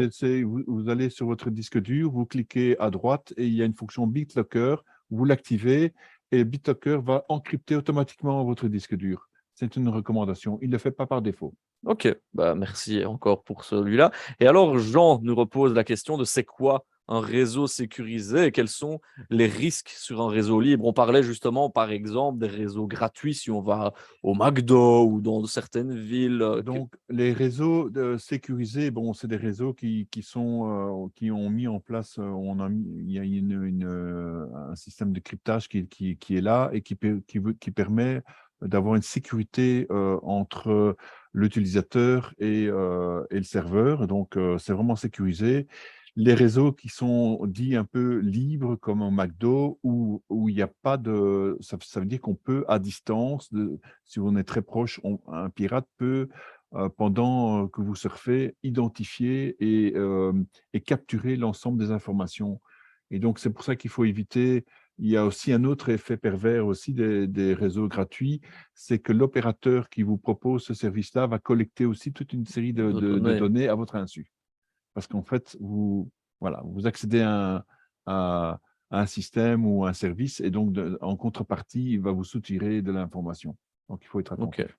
vous allez sur votre disque dur, vous cliquez à droite et il y a une fonction BitLocker, vous l'activez et BitLocker va encrypter automatiquement votre disque dur. C'est une recommandation. Il ne le fait pas par défaut. Ok, bah merci encore pour celui-là. Et alors, Jean nous repose la question de c'est quoi un réseau sécurisé et quels sont les risques sur un réseau libre? On parlait justement, par exemple, des réseaux gratuits si on va au McDo ou dans certaines villes. Donc, les réseaux sécurisés, bon, c'est des réseaux qui ont mis en place, il y a un système de cryptage qui est là et qui permet d'avoir une sécurité entre l'utilisateur et le serveur. Donc, c'est vraiment sécurisé. Les réseaux qui sont dits un peu libres, comme un McDo, où il n'y a pas de... Ça veut dire qu'on peut, à distance, si on est très proche, un pirate peut pendant que vous surfez, identifier et capturer l'ensemble des informations. Et donc, c'est pour ça qu'il faut éviter. Il y a aussi un autre effet pervers aussi des réseaux gratuits, c'est que l'opérateur qui vous propose ce service-là va collecter aussi toute une série de données à votre insu. Parce qu'en fait, voilà, vous accédez à un système ou un service et donc, en contrepartie, il va vous soutirer de l'information. Donc, il faut être attentif. Ok.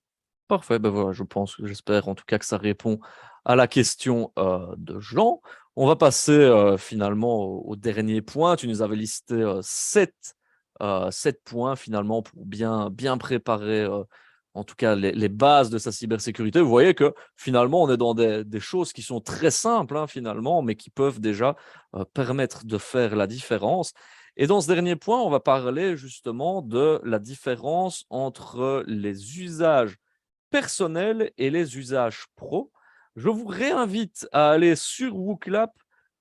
Parfait, ben voilà, j'espère en tout cas que ça répond à la question de Jean. On va passer finalement au dernier point. Tu nous avais listé 7 points finalement pour bien préparer en tout cas les bases de sa cybersécurité. Vous voyez que finalement on est dans des choses qui sont très simples hein, finalement, mais qui peuvent déjà permettre de faire la différence. Et dans ce dernier point, on va parler justement de la différence entre les usages personnels et les usages pro. Je vous réinvite à aller sur WooClap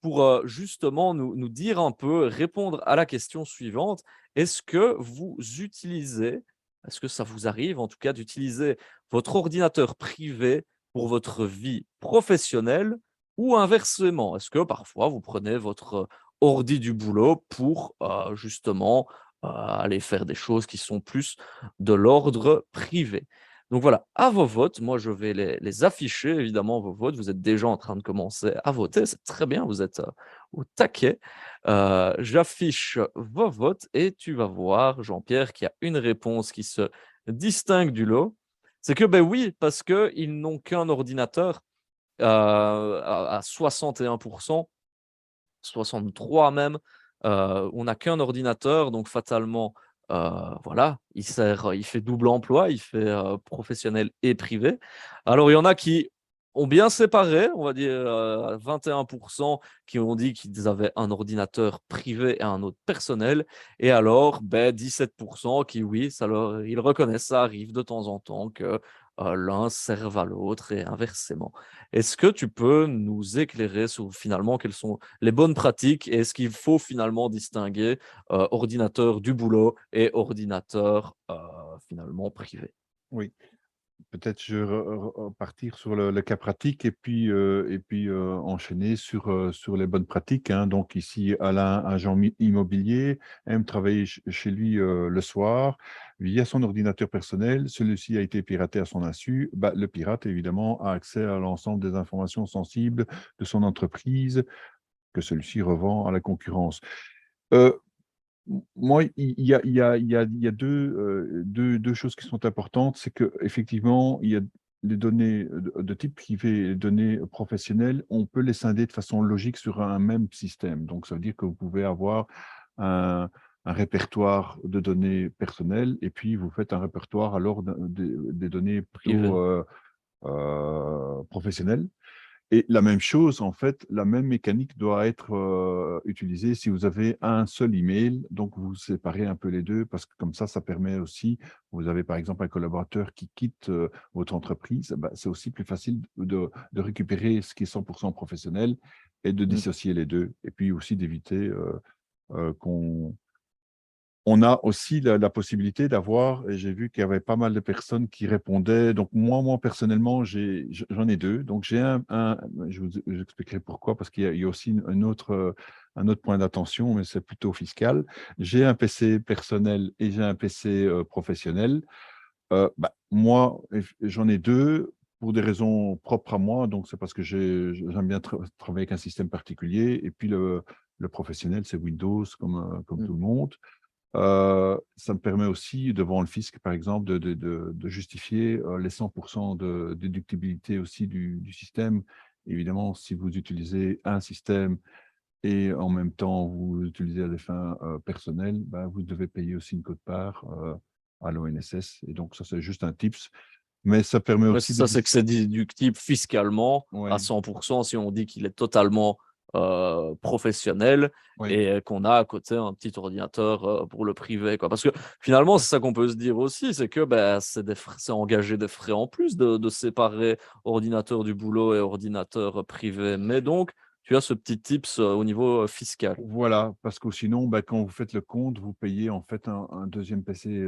pour justement nous dire un peu, répondre à la question suivante. Est-ce que vous utilisez, est-ce que ça vous arrive en tout cas d'utiliser votre ordinateur privé pour votre vie professionnelle ou inversement? Est-ce que parfois vous prenez votre ordi du boulot pour justement aller faire des choses qui sont plus de l'ordre privé? Donc voilà, à vos votes, moi je vais les afficher, évidemment, vos votes. Vous êtes déjà en train de commencer à voter, c'est très bien, vous êtes au taquet. J'affiche vos votes et tu vas voir, Jean-Pierre, qu'il y a une réponse qui se distingue du lot. C'est que, ben oui, parce qu'ils n'ont qu'un ordinateur à 61%, 63 même. On n'a qu'un ordinateur, donc fatalement, voilà, il fait double emploi, il fait professionnel et privé. Alors, il y en a qui ont bien séparé, on va dire 21% qui ont dit qu'ils avaient un ordinateur privé et un autre personnel. Et alors, ben, 17% qui, oui, ils reconnaissent, ça arrive de temps en temps que l'un serve à l'autre et inversement. Est-ce que tu peux nous éclairer sur finalement quelles sont les bonnes pratiques et est-ce qu'il faut finalement distinguer ordinateur du boulot et ordinateur finalement privé? Oui. Peut-être je repartir sur le cas pratique et puis enchaîner sur les bonnes pratiques, hein. Donc ici, Alain, agent immobilier, aime travailler chez lui le soir via son ordinateur personnel. Celui-ci a été piraté à son insu. Bah, le pirate, évidemment, a accès à l'ensemble des informations sensibles de son entreprise que celui-ci revend à la concurrence. Moi, il y a deux choses qui sont importantes. C'est qu'effectivement, il y a les données de type privé et les données professionnelles, on peut les scinder de façon logique sur un même système. Donc, ça veut dire que vous pouvez avoir un répertoire de données personnelles et puis vous faites un répertoire alors des données plutôt professionnelles. Et la même chose, en fait, la même mécanique doit être utilisée si vous avez un seul email. Donc, vous séparez un peu les deux parce que comme ça permet aussi, vous avez par exemple un collaborateur qui quitte votre entreprise, bah, c'est aussi plus facile de récupérer ce qui est 100% professionnel et de dissocier les deux. Et puis aussi d'éviter qu'on... On a aussi la possibilité d'avoir, et j'ai vu qu'il y avait pas mal de personnes qui répondaient. Donc, moi personnellement, j'en ai deux. Donc, je vous expliquerai pourquoi, parce qu'il y a aussi un autre point d'attention, mais c'est plutôt fiscal. J'ai un PC personnel et j'ai un PC professionnel. Bah, moi, j'en ai deux pour des raisons propres à moi. Donc, c'est parce que j'aime bien travailler avec un système particulier. Et puis, le professionnel, c'est Windows, comme tout le monde. Ça me permet aussi, devant le fisc, par exemple, de justifier les 100% de déductibilité aussi du système. Évidemment, si vous utilisez un système et en même temps vous l'utilisez à des fins personnelles, ben, vous devez payer aussi une quote-part à l'ONSS. Et donc, ça, c'est juste un tips. Mais ça permet Ouais, aussi de... ça, c'est que c'est déductible fiscalement à Ouais, 100% si on dit qu'il est totalement professionnel ouais. et qu'on a à côté un petit ordinateur pour le privé, quoi. Parce que finalement, c'est ça qu'on peut se dire aussi, c'est que ben, c'est engager des frais en plus de séparer ordinateur du boulot et ordinateur privé. Mais donc, tu as ce petit tips au niveau fiscal. Voilà, parce que sinon, bah, quand vous faites le compte, vous payez en fait un deuxième PC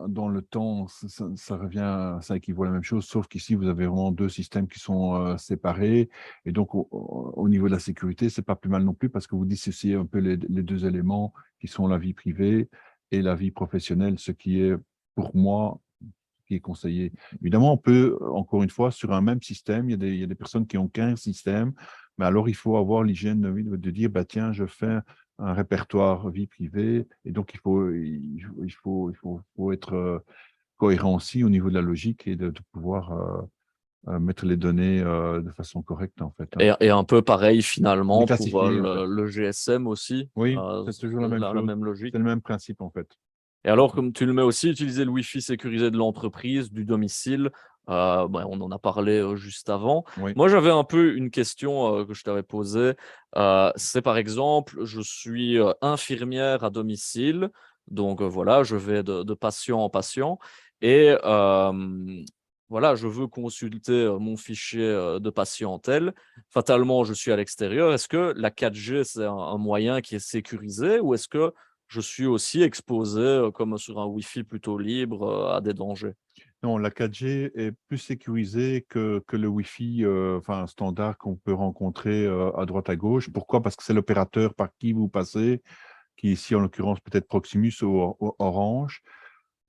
dans le temps, ça revient, ça équivaut à la même chose, sauf qu'ici, vous avez vraiment deux systèmes qui sont séparés. Et donc, au niveau de la sécurité, c'est pas plus mal non plus parce que vous dissociez un peu les deux éléments qui sont la vie privée et la vie professionnelle, ce qui est, pour moi, qui est conseillé. Évidemment, on peut, encore une fois, sur un même système, il y a des personnes qui ont 15 systèmes, mais alors il faut avoir l'hygiène de dire, bah, tiens, je fais un répertoire vie privée, et donc faut être cohérent aussi au niveau de la logique et de pouvoir mettre les données de façon correcte, en fait. Hein. Et un peu pareil Les finalement pour classifier, en fait. le GSM aussi, Oui, c'est toujours la même la chose. même logique. C'est le même principe, en fait. Et alors, comme tu le mets aussi, utiliser le Wi-Fi sécurisé de l'entreprise, du domicile, on en a parlé juste avant. Oui. Moi, j'avais un peu une question que je t'avais posée. C'est par exemple, je suis infirmière à domicile, donc voilà, je vais de patient en patient et voilà, je veux consulter mon fichier de patientèle. Fatalement, je suis à l'extérieur. Est-ce que la 4G, c'est un moyen qui est sécurisé ou est-ce que je suis aussi exposé, comme sur un Wi-Fi plutôt libre, à des dangers. Non, la 4G est plus sécurisée que le Wi-Fi enfin, standard qu'on peut rencontrer à droite à gauche. Pourquoi? Parce que c'est l'opérateur par qui vous passez, qui ici, en l'occurrence, peut-être Proximus ou Orange.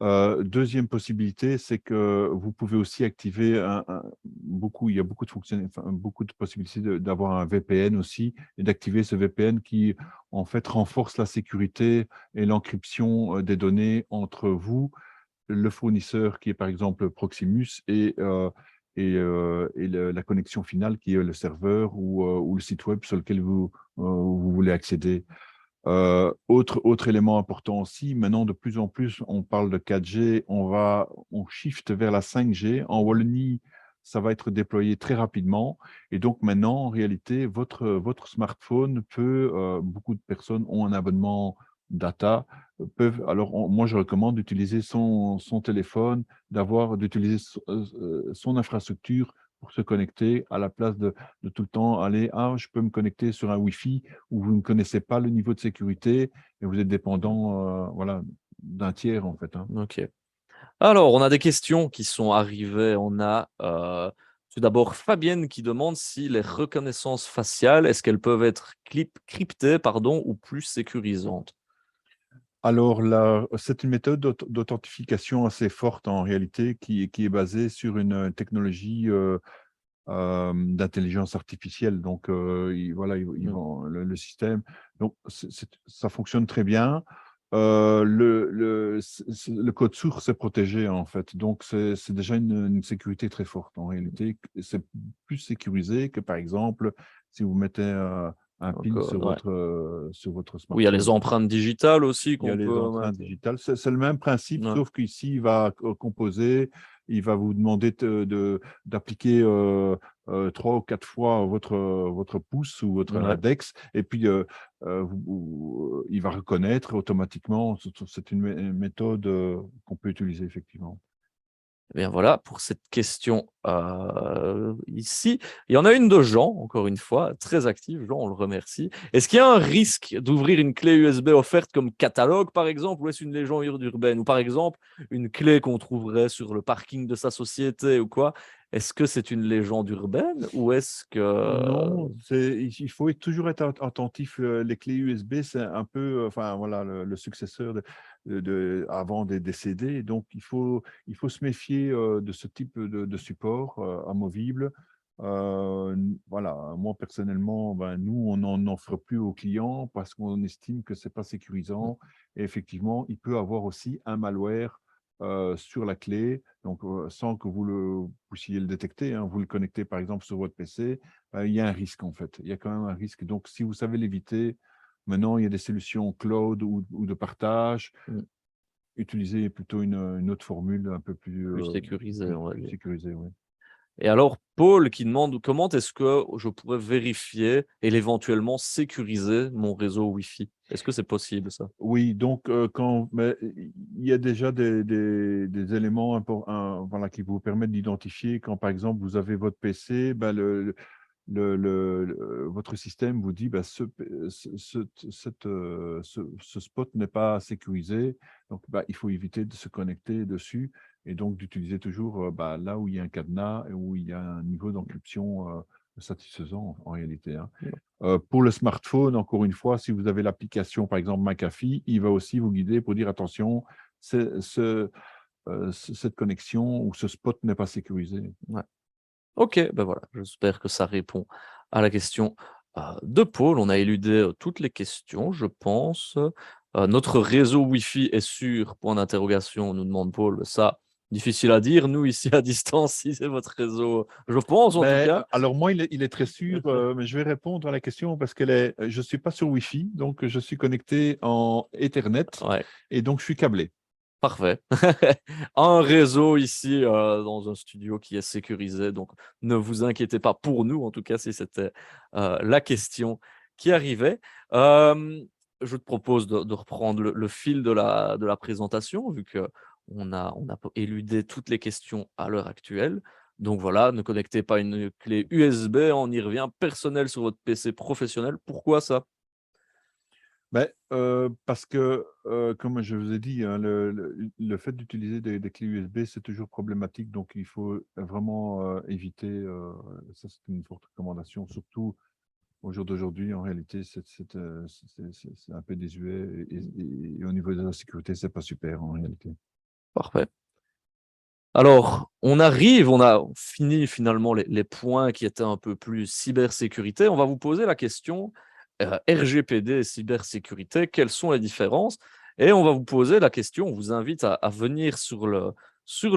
Deuxième possibilité, c'est que vous pouvez aussi activer il y a beaucoup de beaucoup de possibilités d'avoir un VPN aussi et d'activer ce VPN qui, en fait, renforce la sécurité et l'encryption des données entre vous, le fournisseur qui est par exemple Proximus et la connexion finale qui est le serveur ou le site web sur lequel vous voulez accéder. Autre élément important aussi, maintenant de plus en plus, on parle de 4G, on shift vers la 5G. En Wallonie, ça va être déployé très rapidement. Et donc maintenant, en réalité, votre smartphone peut, beaucoup de personnes ont un abonnement data, alors moi je recommande d'utiliser son téléphone, d'utiliser son infrastructure pour se connecter à la place de tout le temps aller, ah, je peux me connecter sur un Wi-Fi où vous ne connaissez pas le niveau de sécurité et vous êtes dépendant voilà, d'un tiers, en fait. Hein. OK. Alors, on a des questions qui sont arrivées. On a, tout d'abord Fabienne qui demande si les reconnaissances faciales, est-ce qu'elles peuvent être cryptées, pardon, ou plus sécurisantes? Alors, c'est une méthode d'authentification assez forte en réalité qui est basée sur une technologie d'intelligence artificielle. Donc, voilà, Mmh. le système. Donc, ça fonctionne très bien. Le code source est protégé, en fait. Donc, c'est déjà une sécurité très forte, en réalité. C'est plus sécurisé que, par exemple, si vous mettez un Donc, PIN ouais. sur votre Où il y a les smartphone. empreintes digitales aussi Il y a qu'on les peut empreintes mettre. digitales. C'est le même principe, Ouais. sauf qu'ici, il va composer, il va vous demander d'appliquer 3 ou 4 fois votre pouce ou votre Ouais. index, et puis il va reconnaître automatiquement. C'est une méthode qu'on peut utiliser effectivement. Eh bien voilà pour cette question ici. Il y en a une de Jean, encore une fois, très active. Jean, on le remercie. Est-ce qu'il y a un risque d'ouvrir une clé USB offerte comme catalogue, par exemple, ou est-ce une légende urbaine? Ou par exemple, une clé qu'on trouverait sur le parking de sa société ou quoi? Est-ce que c'est une légende urbaine ou est-ce que... Non, il faut toujours être attentif. Les clés USB, c'est un peu, enfin voilà, le successeur avant des CD. Donc, il faut se méfier de ce type de support amovible. Voilà, moi personnellement, ben, nous, on n'en offre plus aux clients parce qu'on estime que c'est pas sécurisant. Et effectivement, il peut avoir aussi un malware sur la clé, donc sans que vous puissiez le détecter, hein, vous le connectez par exemple sur votre PC, il y a un risque en fait. Il y a quand même un risque. Donc, si vous savez l'éviter, maintenant, il y a des solutions cloud ou de partage. Utilisez plutôt une autre formule un peu Plus sécurisé, on va plus dire. sécurisée, oui. Et alors, Paul qui demande comment est-ce que je pourrais vérifier et éventuellement sécuriser mon réseau Wi-Fi? Est-ce que c'est possible, ça? Oui, donc mais il y a déjà des éléments voilà, qui vous permettent d'identifier quand, par exemple, vous avez votre PC, ben, votre système vous dit bah, ce spot n'est pas sécurisé, donc bah, il faut éviter de se connecter dessus et donc d'utiliser toujours bah, là où il y a un cadenas et où il y a un niveau d'encryption satisfaisant en réalité, hein. Pour le smartphone, encore une fois, si vous avez l'application, par exemple McAfee, il va aussi vous guider pour dire attention, cette connexion ou ce spot n'est pas sécurisé. Ouais. Ok, ben voilà, j'espère que ça répond à la question de Paul. On a éludé toutes les questions, je pense. Notre réseau Wi-Fi est sûr, point d'interrogation, nous demande Paul. Ça, difficile à dire. Nous, ici à distance, si c'est votre réseau, je pense en tout Ben, cas. alors moi, il est très sûr, mais je vais répondre à la question parce je ne suis pas sur Wi-Fi, donc je suis connecté en Ethernet Ouais. et donc je suis câblé. Parfait. Un réseau ici dans un studio qui est sécurisé, donc ne vous inquiétez pas pour nous, en tout cas, si c'était la question qui arrivait. Je te propose de reprendre le fil de la présentation, vu qu'on a éludé toutes les questions à l'heure actuelle. Donc voilà, ne connectez pas une clé USB, on y revient, personnel sur votre PC professionnel. Pourquoi ça? Ben, parce que, comme je vous ai dit, hein, le fait d'utiliser des clés USB, c'est toujours problématique, donc il faut vraiment éviter, ça c'est une forte recommandation, surtout au jour d'aujourd'hui, en réalité, c'est un peu désuet et au niveau de la sécurité, c'est pas super en réalité. Parfait. Alors, on a fini finalement les points qui étaient un peu plus cybersécurité. On va vous poser la question RGPD et cybersécurité, quelles sont les différences? Et on va vous poser la question, on vous invite à venir sur le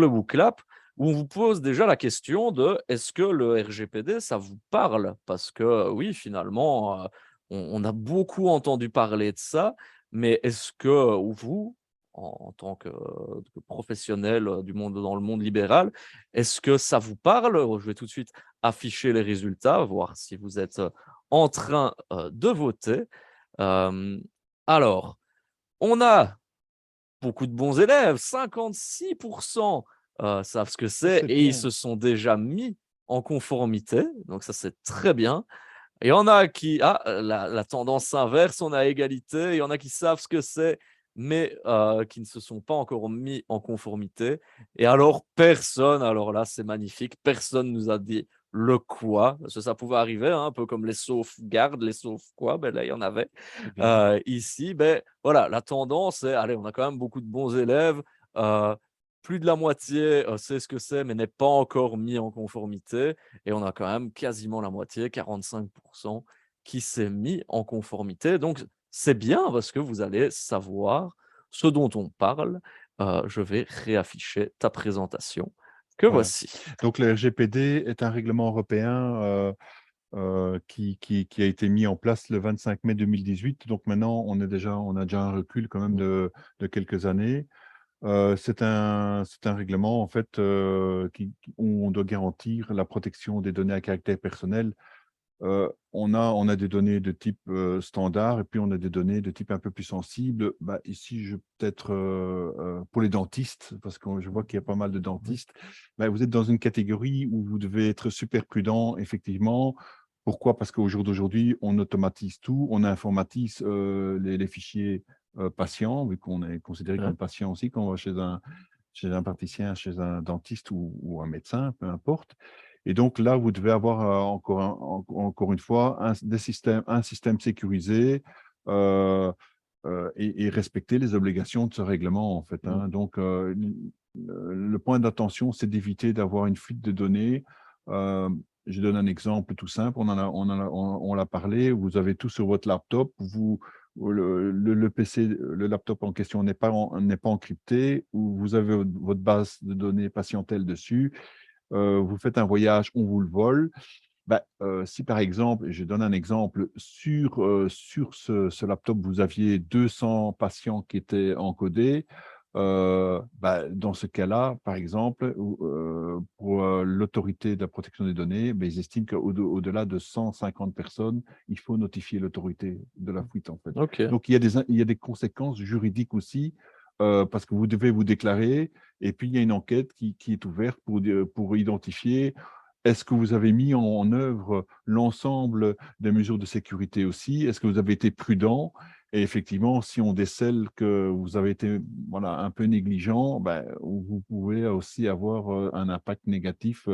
WooClap, où on vous pose déjà la question de est-ce que le RGPD, ça vous parle? Parce que oui, finalement, on a beaucoup entendu parler de ça, mais est-ce que vous, en tant que professionnel dans le monde libéral, est-ce que ça vous parle? Je vais tout de suite afficher les résultats, voir si vous êtes en train de voter. Alors, on a beaucoup de bons élèves, 56% savent ce que Ça, c'est c'est et ils bien. se sont déjà mis en conformité, donc ça c'est très bien. Et il y en a qui, la tendance inverse, on a égalité, il y en a qui savent ce que c'est, mais qui ne se sont pas encore mis en conformité. Et alors personne, alors là c'est magnifique, personne nous a dit le quoi, parce que ça pouvait arriver, hein, un peu comme les sauvegardes, les sauves quoi, ben là il y en avait. C'est bien. Ici, ben voilà, la tendance est, allez, on a quand même beaucoup de bons élèves, plus de la moitié sait ce que c'est, mais n'est pas encore mis en conformité. Et on a quand même quasiment la moitié, 45%, qui s'est mis en conformité. Donc, c'est bien parce que vous allez savoir ce dont on parle. Je vais réafficher ta présentation que Voilà. voici. Donc le RGPD est un règlement européen qui a été mis en place le 25 mai 2018. Donc maintenant, on a déjà un recul quand même de quelques années. C'est un règlement en fait où on doit garantir la protection des données à caractère personnel. On a des données de type standard et puis on a des données de type un peu plus sensible. Bah, ici, je peut-être pour les dentistes, parce que je vois qu'il y a pas mal de dentistes, bah, vous êtes dans une catégorie où vous devez être super prudent, effectivement. Pourquoi? Parce qu'au jour d'aujourd'hui, on automatise tout, on informatise les fichiers patients, vu qu'on est considéré Ouais. comme patient aussi quand on va chez un praticien, chez un dentiste ou un médecin, peu importe. Et donc là, vous devez avoir encore une fois un système sécurisé et respecter les obligations de ce règlement, en fait, hein. Donc, le point d'attention, c'est d'éviter d'avoir une fuite de données. Je donne un exemple tout simple, on l'a parlé, vous avez tout sur votre laptop, vous le PC, le laptop en question n'est pas encrypté, ou vous avez votre base de données patientèle dessus, vous faites un voyage, on vous le vole. Si par exemple, et je donne un exemple, sur ce laptop, vous aviez 200 patients qui étaient encodés, dans ce cas-là, par exemple, pour l'autorité de la protection des données, ils estiment qu'au-delà de 150 personnes, il faut notifier l'autorité de la fuite, en fait. Ok. Donc, il y a des conséquences juridiques aussi, parce que vous devez vous déclarer, et puis il y a une enquête qui est ouverte pour identifier est-ce que vous avez mis en œuvre l'ensemble des mesures de sécurité aussi? Est-ce que vous avez été prudent? Et effectivement, si on décèle que vous avez été un peu négligent, vous pouvez aussi avoir un impact négatif.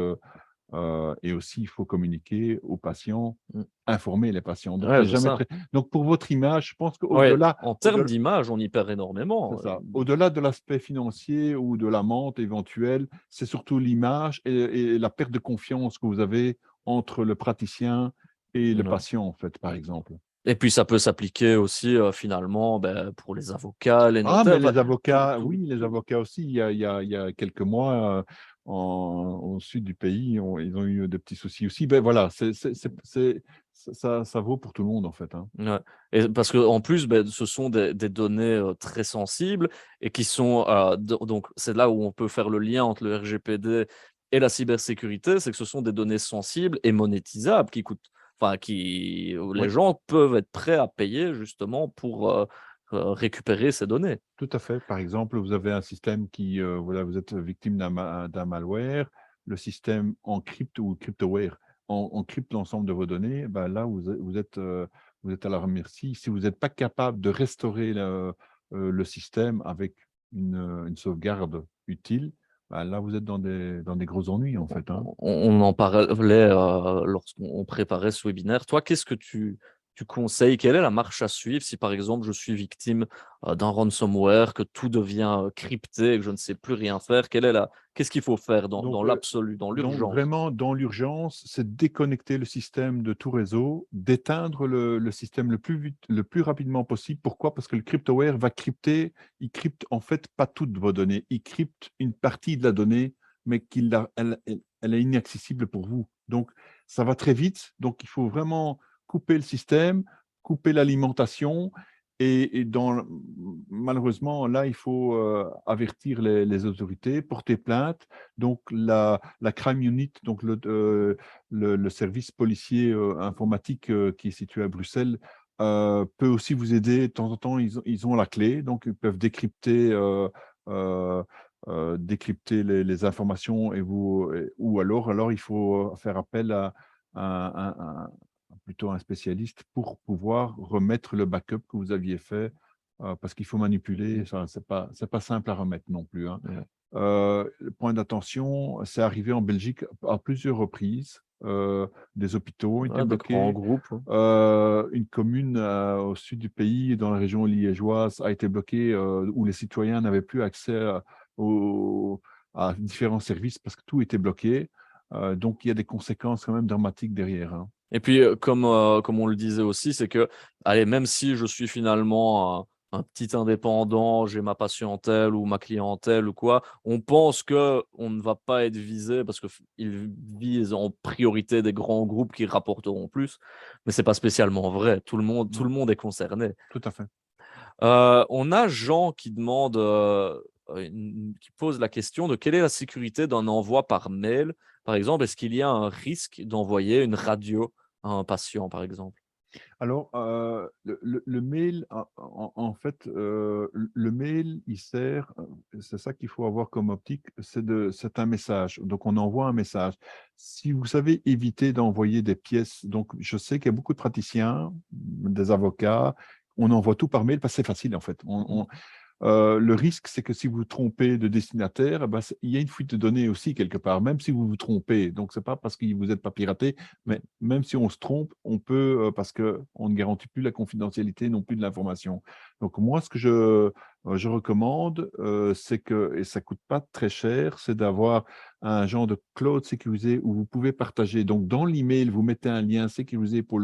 Et aussi, il faut communiquer aux patients, Mm. informer les patients. Donc, Ouais, c'est c'est jamais ça. très... Donc, pour votre image, je pense Ouais, qu'au-delà en termes d'image, on y perd c'est énormément. ça. Au-delà de l'aspect financier ou de l'amende éventuelle, c'est surtout l'image et la perte de confiance que vous avez entre le praticien et le Ouais. patient, en fait, par exemple. Et puis ça peut s'appliquer aussi finalement pour les avocats, les Ah, mais notaires, les avocats, tout, oui, les tout. avocats aussi. Il y a quelques mois, au sud du pays, ils ont eu des petits soucis aussi. Voilà, ça vaut pour tout le monde, en fait, hein. Ouais. Et parce que en plus, ce sont des données très sensibles et qui sont donc c'est là où on peut faire le lien entre le RGPD et la cybersécurité, c'est que ce sont des données sensibles et monétisables qui coûtent, enfin où les Oui, gens peuvent être prêts à payer justement pour récupérer ces données. tout à fait. Par exemple, vous avez un système qui, vous êtes victime d'un malware, le système encrypte ou cryptoware encrypte l'ensemble de vos données. Là, vous êtes à leur merci. Si vous n'êtes pas capable de restaurer le système avec une sauvegarde utile, là, vous êtes dans des gros ennuis, en fait, hein. On en parlait lorsqu'on préparait ce webinaire. Toi, qu'est-ce que tu conseilles? Quelle est la marche à suivre si, par exemple, je suis victime d'un ransomware, que tout devient crypté et que je ne sais plus rien faire? Qu'est-ce qu'il faut faire dans Donc, l'absolu, dans Donc, l'urgence? vraiment, dans l'urgence, c'est déconnecter le système de tout réseau, d'éteindre le système le plus vite, le plus rapidement possible. Pourquoi? Parce que le cryptoware va crypter, il crypte en fait pas toutes vos données, il crypte une partie de la donnée, mais elle est inaccessible pour vous. Donc, ça va très vite. Donc, il faut vraiment couper le système, couper l'alimentation. Malheureusement, là, il faut avertir les autorités, porter plainte. Donc, la Crime Unit, donc le service policier informatique qui est situé à Bruxelles, peut aussi vous aider. De temps en temps, ils ont la clé, donc ils peuvent euh, décrypter les informations ou alors il faut faire appel à plutôt un spécialiste pour pouvoir remettre le backup que vous aviez fait, parce qu'il faut manipuler, ça, c'est pas simple à remettre non plus, hein. Ouais. Le point d'attention, c'est arrivé en Belgique à plusieurs reprises. Des hôpitaux ont été Ouais, des grands bloqués. groupes. Ouais. Une commune au sud du pays, dans la région liégeoise, a été bloquée où les citoyens n'avaient plus accès à différents services parce que tout était bloqué. Donc, il y a des conséquences quand même dramatiques derrière, hein. Et puis, comme on le disait aussi, c'est que, allez, même si je suis finalement un petit indépendant, j'ai ma patientèle ou ma clientèle ou quoi, on pense qu'on ne va pas être visé parce qu'ils visent en priorité des grands groupes qui rapporteront plus, mais c'est pas spécialement vrai. Tout Non, le monde est concerné. tout à fait. On a Jean qui demande, qui pose la question de quelle est la sécurité d'un envoi par mail, par exemple. Est-ce qu'il y a un risque d'envoyer une radio à un patient, par exemple? Alors, le mail, en fait, le mail, il sert, c'est ça qu'il faut avoir comme optique, c'est un message. Donc, on envoie un message. Si vous savez éviter d'envoyer des pièces, donc je sais qu'il y a beaucoup de praticiens, des avocats, on envoie tout par mail parce que c'est facile, en fait. Le risque, c'est que si vous vous trompez de destinataire, il y a une fuite de données aussi quelque part, même si vous vous trompez. Donc, ce n'est pas parce que vous n'êtes pas piraté, mais même si on se trompe, on peut, parce qu'on ne garantit plus la confidentialité non plus de l'information. Donc, moi, ce que je recommande, c'est que, et ça ne coûte pas très cher, c'est d'avoir un genre de cloud sécurisé où vous pouvez partager. Donc, dans l'email, vous mettez un lien sécurisé pour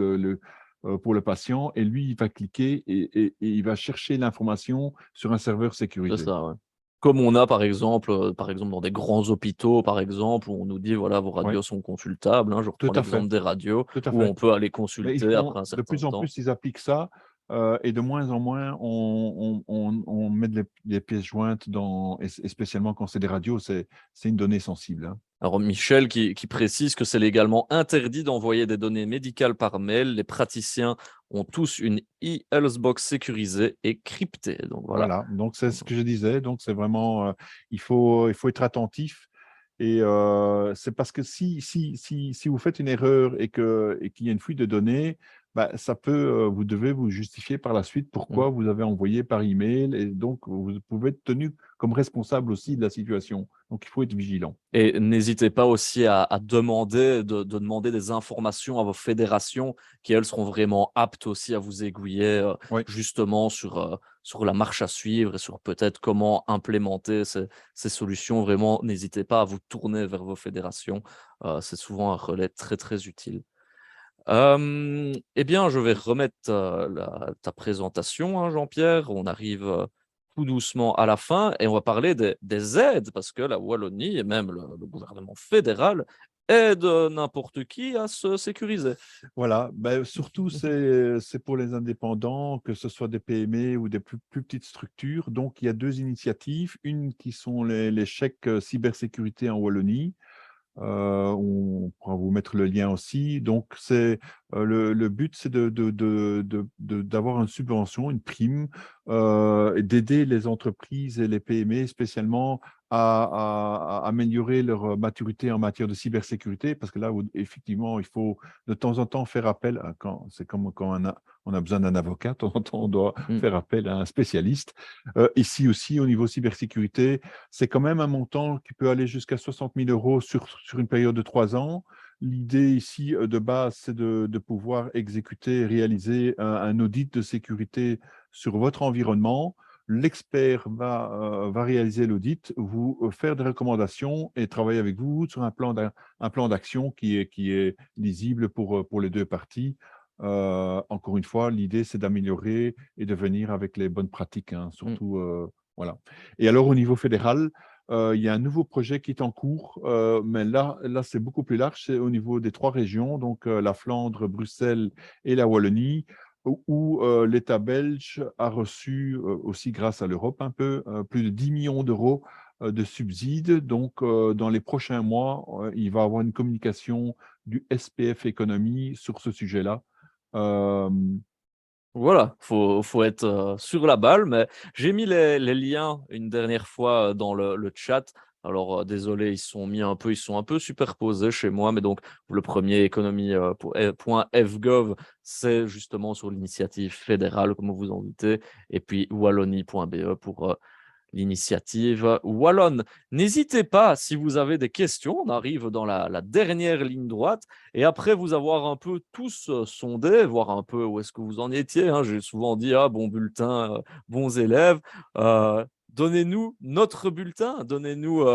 pour le patient et lui, il va cliquer et il va chercher l'information sur un serveur C'est sécurisé. ça, ouais. Comme on a par exemple dans des grands hôpitaux, par exemple, où on nous dit voilà, vos radios sont consultables, hein. Je Tout reprends à fait, l'exemple des radios tout à où fait. on peut aller Mais consulter après un de certain plus en temps. plus, ils appliquent ça et de moins en moins, on met des pièces jointes et spécialement quand c'est des radios, c'est une donnée sensible, hein. Alors Michel qui précise que c'est légalement interdit d'envoyer des données médicales par mail. Les praticiens ont tous une e-healthbox sécurisée et cryptée. Donc voilà. Voilà, donc c'est ce que je disais. Donc c'est vraiment, il faut être attentif. Et c'est parce que si vous faites une erreur et qu'il y a une fuite de données, bah, vous devez vous justifier par la suite pourquoi vous avez envoyé par email. Et donc, vous pouvez être tenu comme responsable aussi de la situation. Donc, il faut être vigilant. Et n'hésitez pas aussi à demander, de demander des informations à vos fédérations qui, elles, seront vraiment aptes aussi à vous aiguiller Oui. justement sur la marche à suivre et sur peut-être comment implémenter ces solutions. Vraiment, n'hésitez pas à vous tourner vers vos fédérations. C'est souvent un relais très, très utile. Eh bien, je vais remettre ta présentation, hein, Jean-Pierre. On arrive tout doucement à la fin et on va parler des aides parce que la Wallonie et même le gouvernement fédéral aide n'importe qui à se sécuriser. Voilà, ben, surtout c'est pour les indépendants, que ce soit des PME ou des plus petites structures. Donc, il y a deux initiatives, une qui sont les chèques cybersécurité en Wallonie. On pourra vous mettre le lien aussi. Donc, le but, c'est d'avoir une subvention, une prime, et d'aider les entreprises et les PME spécialement à améliorer leur maturité en matière de cybersécurité, parce que là, effectivement, il faut de temps en temps faire appel, c'est comme quand on a besoin d'un avocat, de temps en temps, on doit faire appel à un spécialiste. Ici aussi, au niveau cybersécurité, c'est quand même un montant qui peut aller jusqu'à 60 000 € sur une période de 3 ans. L'idée ici de base, c'est de pouvoir exécuter, réaliser un audit de sécurité sur votre environnement. L'expert va réaliser l'audit, vous faire des recommandations et travailler avec vous sur un plan d'action qui est lisible pour les deux parties. Encore une fois, l'idée, c'est d'améliorer et de venir avec les bonnes pratiques, hein, surtout. Voilà. Et alors, au niveau fédéral, il y a un nouveau projet qui est en cours, mais là c'est beaucoup plus large. C'est au niveau des 3 régions, donc la Flandre, Bruxelles et la Wallonie, où l'État belge a reçu, aussi grâce à l'Europe un peu, plus de 10 millions d'euros de subsides. Donc, dans les prochains mois, il va y avoir une communication du SPF Économie sur ce sujet-là. Voilà, faut être sur la balle, mais j'ai mis les liens une dernière fois dans le chat. Alors désolé, ils sont un peu superposés chez moi, mais donc le premier économie.fgov, c'est justement sur l'initiative fédérale, comme vous vous en doutez, et puis wallonie.be pour l'initiative wallonne. N'hésitez pas, si vous avez des questions, on arrive dans la dernière ligne droite, et après vous avoir un peu tous sondé, voir un peu où est-ce que vous en étiez, hein. J'ai souvent dit, ah, bon bulletin, bons élèves, donnez-nous notre bulletin, donnez-nous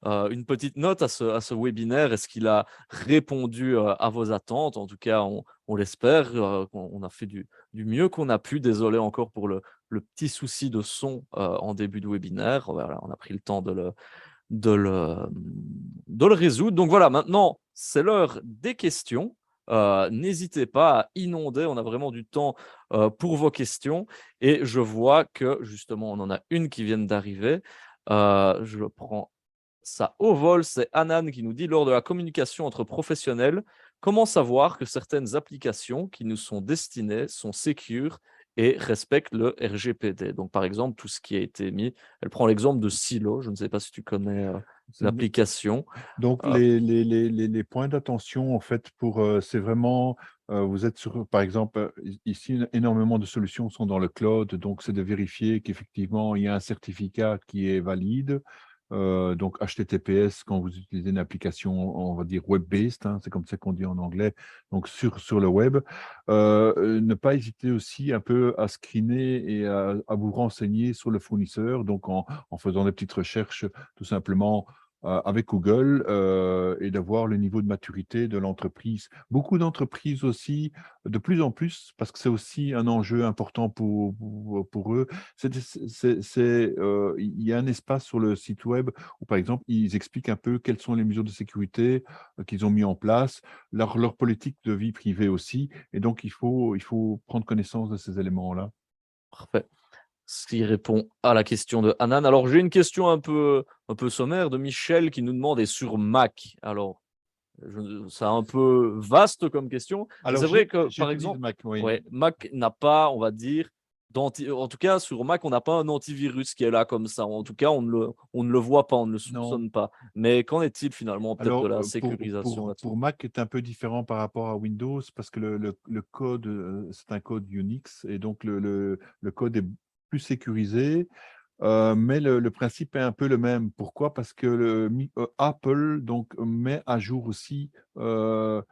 une petite note à ce webinaire. Est-ce qu'il a répondu à vos attentes? En tout cas, on l'espère, on a fait du mieux qu'on a pu. Désolé encore pour le petit souci de son en début de webinaire. Voilà, on a pris le temps de le résoudre. Donc voilà, maintenant, c'est l'heure des questions. N'hésitez pas à inonder, on a vraiment du temps pour vos questions. Et je vois que justement, on en a une qui vient d'arriver. Je prends ça au vol, c'est Anan qui nous dit: lors de la communication entre professionnels, comment savoir que certaines applications qui nous sont destinées sont sécures et respectent le RGPD? Donc, par exemple, tout ce qui a été mis, elle prend l'exemple de Silo, je ne sais pas si tu connais l'application. Donc, Euh, les points d'attention, en fait, c'est vraiment, vous êtes sur, par exemple, ici, énormément de solutions sont dans le cloud, donc c'est de vérifier qu'effectivement, il y a un certificat qui est valide. Donc, HTTPS, quand vous utilisez une application, on va dire web-based, hein, c'est comme ça qu'on dit en anglais, donc sur le web. Ne pas hésiter aussi un peu à screener et à vous renseigner sur le fournisseur, donc en faisant des petites recherches, tout simplement avec Google et d'avoir le niveau de maturité de l'entreprise. Beaucoup d'entreprises aussi, de plus en plus, parce que c'est aussi un enjeu important pour eux, il y a un espace sur le site web où, par exemple, ils expliquent un peu quelles sont les mesures de sécurité qu'ils ont mis en place, leur politique de vie privée aussi. Et donc, il faut prendre connaissance de ces éléments-là. Parfait. Ce qui répond à la question de Hanan. Alors, j'ai une question un peu sommaire de Michel qui nous demande, et sur Mac. Alors, c'est un peu vaste comme question. Alors, c'est vrai que, j'ai par tout dit de exemple, Mac, oui. ouais, Mac n'a pas, on va dire, en tout cas, sur Mac, on n'a pas un antivirus qui est là comme ça. En tout cas, on ne le voit pas, on ne le soupçonne pas. Mais qu'en est-il finalement peut-être de Alors, la sécurisation là-dessus? pour Mac, est un peu différent par rapport à Windows parce que le code, c'est un code Unix et donc le code est plus sécurisé, mais le principe est un peu le même. Pourquoi? Parce que Apple donc, met à jour aussi le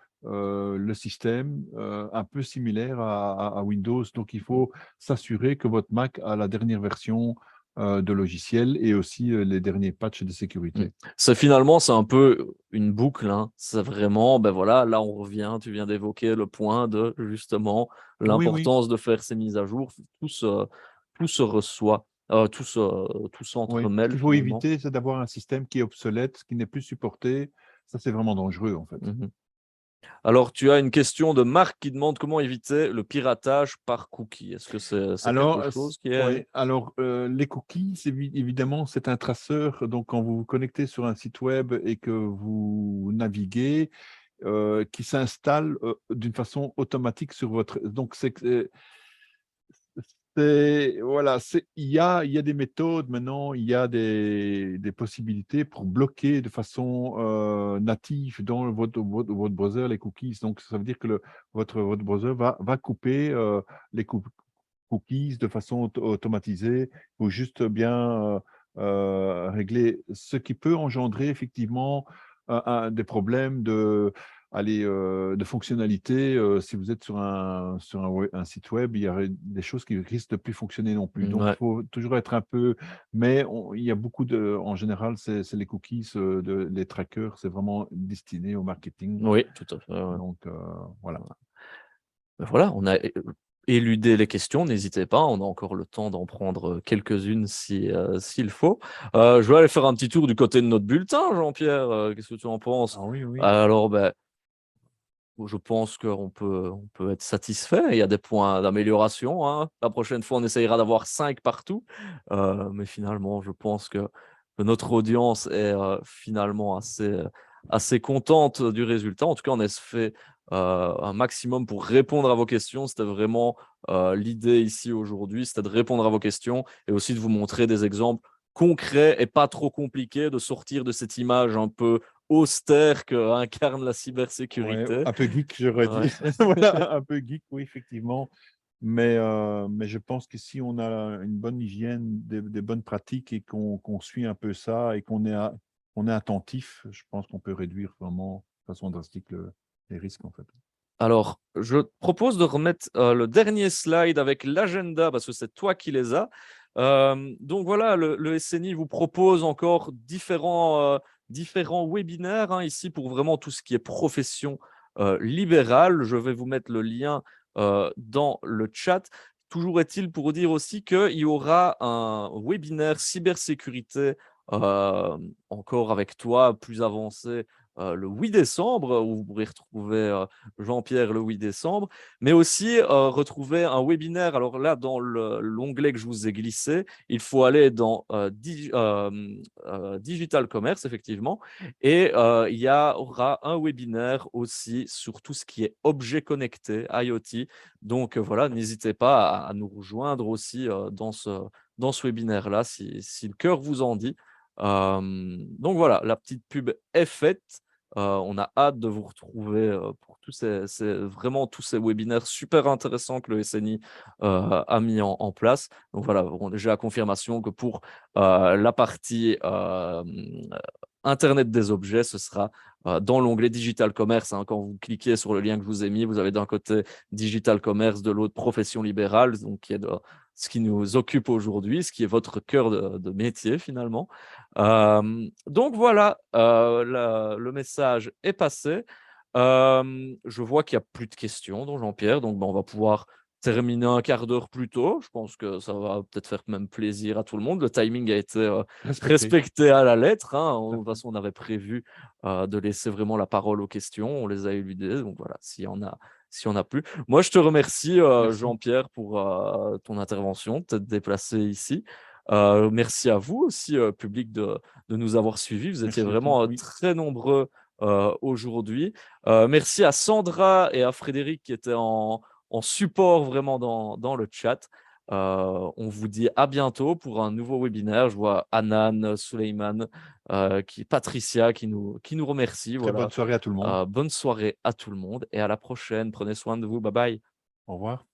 système un peu similaire à Windows. Donc, il faut s'assurer que votre Mac a la dernière version de logiciel et aussi les derniers patchs de sécurité. C'est un peu une boucle, hein. C'est vraiment, ben voilà, là on revient, tu viens d'évoquer le point de justement Oui, l'importance de faire ces mises à jour. Tout se reçoit, tout oui. Ce s'entremêle qu'il faut finalement. éviter, c'est d'avoir un système qui est obsolète, qui n'est plus supporté. Ça, c'est vraiment dangereux, en fait. Mhm. Alors, tu as une question de Marc qui demande comment éviter le piratage par cookie. Est-ce que c'est quelque chose qui est... ouais, alors les cookies, évidemment, c'est un traceur. Donc, quand vous vous connectez sur un site web et que vous naviguez, qui s'installe d'une façon automatique sur votre... Donc, voilà, il y a des méthodes maintenant, il y a des possibilités pour bloquer de façon native dans votre browser les cookies. Donc, ça veut dire que votre browser va couper les cookies de façon automatisée. Il faut juste bien régler ce qui peut engendrer effectivement des problèmes de fonctionnalité. Si vous êtes sur un site web, il y aurait des choses qui risquent de plus fonctionner non plus. Donc, Ouais. il faut toujours être un peu... Mais il y a beaucoup en général, c'est les cookies, les trackers, c'est vraiment destiné au marketing. Oui, tout à fait. Ouais. Donc, voilà. Ben voilà, on a éludé les questions, n'hésitez pas, on a encore le temps d'en prendre quelques-unes s'il faut. Je vais aller faire un petit tour du côté de notre bulletin, Jean-Pierre, qu'est-ce que tu en penses? Ah oui, oui. Alors, ben, je pense qu'on on peut être satisfait. Il y a des points d'amélioration, hein. La prochaine fois, on essayera d'avoir 5 partout. Mais finalement, je pense que notre audience est finalement assez contente du résultat. En tout cas, on a fait un maximum pour répondre à vos questions. C'était vraiment l'idée ici aujourd'hui, c'était de répondre à vos questions et aussi de vous montrer des exemples concrets et pas trop compliqués, de sortir de cette image un peu austère qu'incarne la cybersécurité. Ouais, un peu geek, j'aurais Ouais. dit. Voilà, un peu geek, oui, effectivement. Mais je pense que si on a une bonne hygiène, des bonnes pratiques et qu'on suit un peu ça et qu'on est attentif, je pense qu'on peut réduire vraiment de façon drastique les risques, en fait. Alors, je propose de remettre le dernier slide avec l'agenda parce que c'est toi qui les as. Donc voilà, le SNI vous propose encore différents webinaires hein, ici pour vraiment tout ce qui est profession libérale. Je vais vous mettre le lien dans le chat. Toujours est-il pour dire aussi qu'il y aura un webinaire cybersécurité encore avec toi, plus avancé, le 8 décembre, où vous pourrez retrouver Jean-Pierre le 8 décembre, mais aussi retrouver un webinaire. Alors là, dans l'onglet que je vous ai glissé, il faut aller dans Digital Commerce, effectivement, et il y aura un webinaire aussi sur tout ce qui est objets connectés, IoT. Donc voilà, n'hésitez pas à nous rejoindre aussi dans ce webinaire-là, si le cœur vous en dit. Donc voilà, la petite pub est faite. On a hâte de vous retrouver pour vraiment tous ces webinaires super intéressants que le SNI a mis en place. Donc voilà, j'ai la confirmation que pour la partie Internet des objets, ce sera dans l'onglet Digital Commerce. Hein. Quand vous cliquez sur le lien que je vous ai mis, vous avez d'un côté Digital Commerce, de l'autre Profession libérale, donc qui est ce qui nous occupe aujourd'hui, ce qui est votre cœur de métier finalement. Donc voilà, le message est passé. Je vois qu'il n'y a plus de questions, donc Jean-Pierre, donc on va pouvoir terminer un quart d'heure plus tôt. Je pense que ça va peut-être faire même plaisir à tout le monde. Le timing a été respecté à la lettre. Hein. De toute façon, on avait prévu de laisser vraiment la parole aux questions. On les a éludées. Donc voilà, s'il y en a plus. Moi, je te remercie, Jean-Pierre, pour ton intervention, de t'être déplacé ici. Merci à vous aussi, public, de nous avoir suivis. Vous étiez Merci à vraiment toi, oui. très nombreux aujourd'hui. Merci à Sandra et à Frédéric qui étaient en support vraiment dans le chat. On vous dit à bientôt pour un nouveau webinaire. Je vois Anan, Suleiman, Patricia qui nous remercie. Très Voilà. bonne soirée à tout le monde. Bonne soirée à tout le monde et à la prochaine. Prenez soin de vous. Bye bye. Au revoir.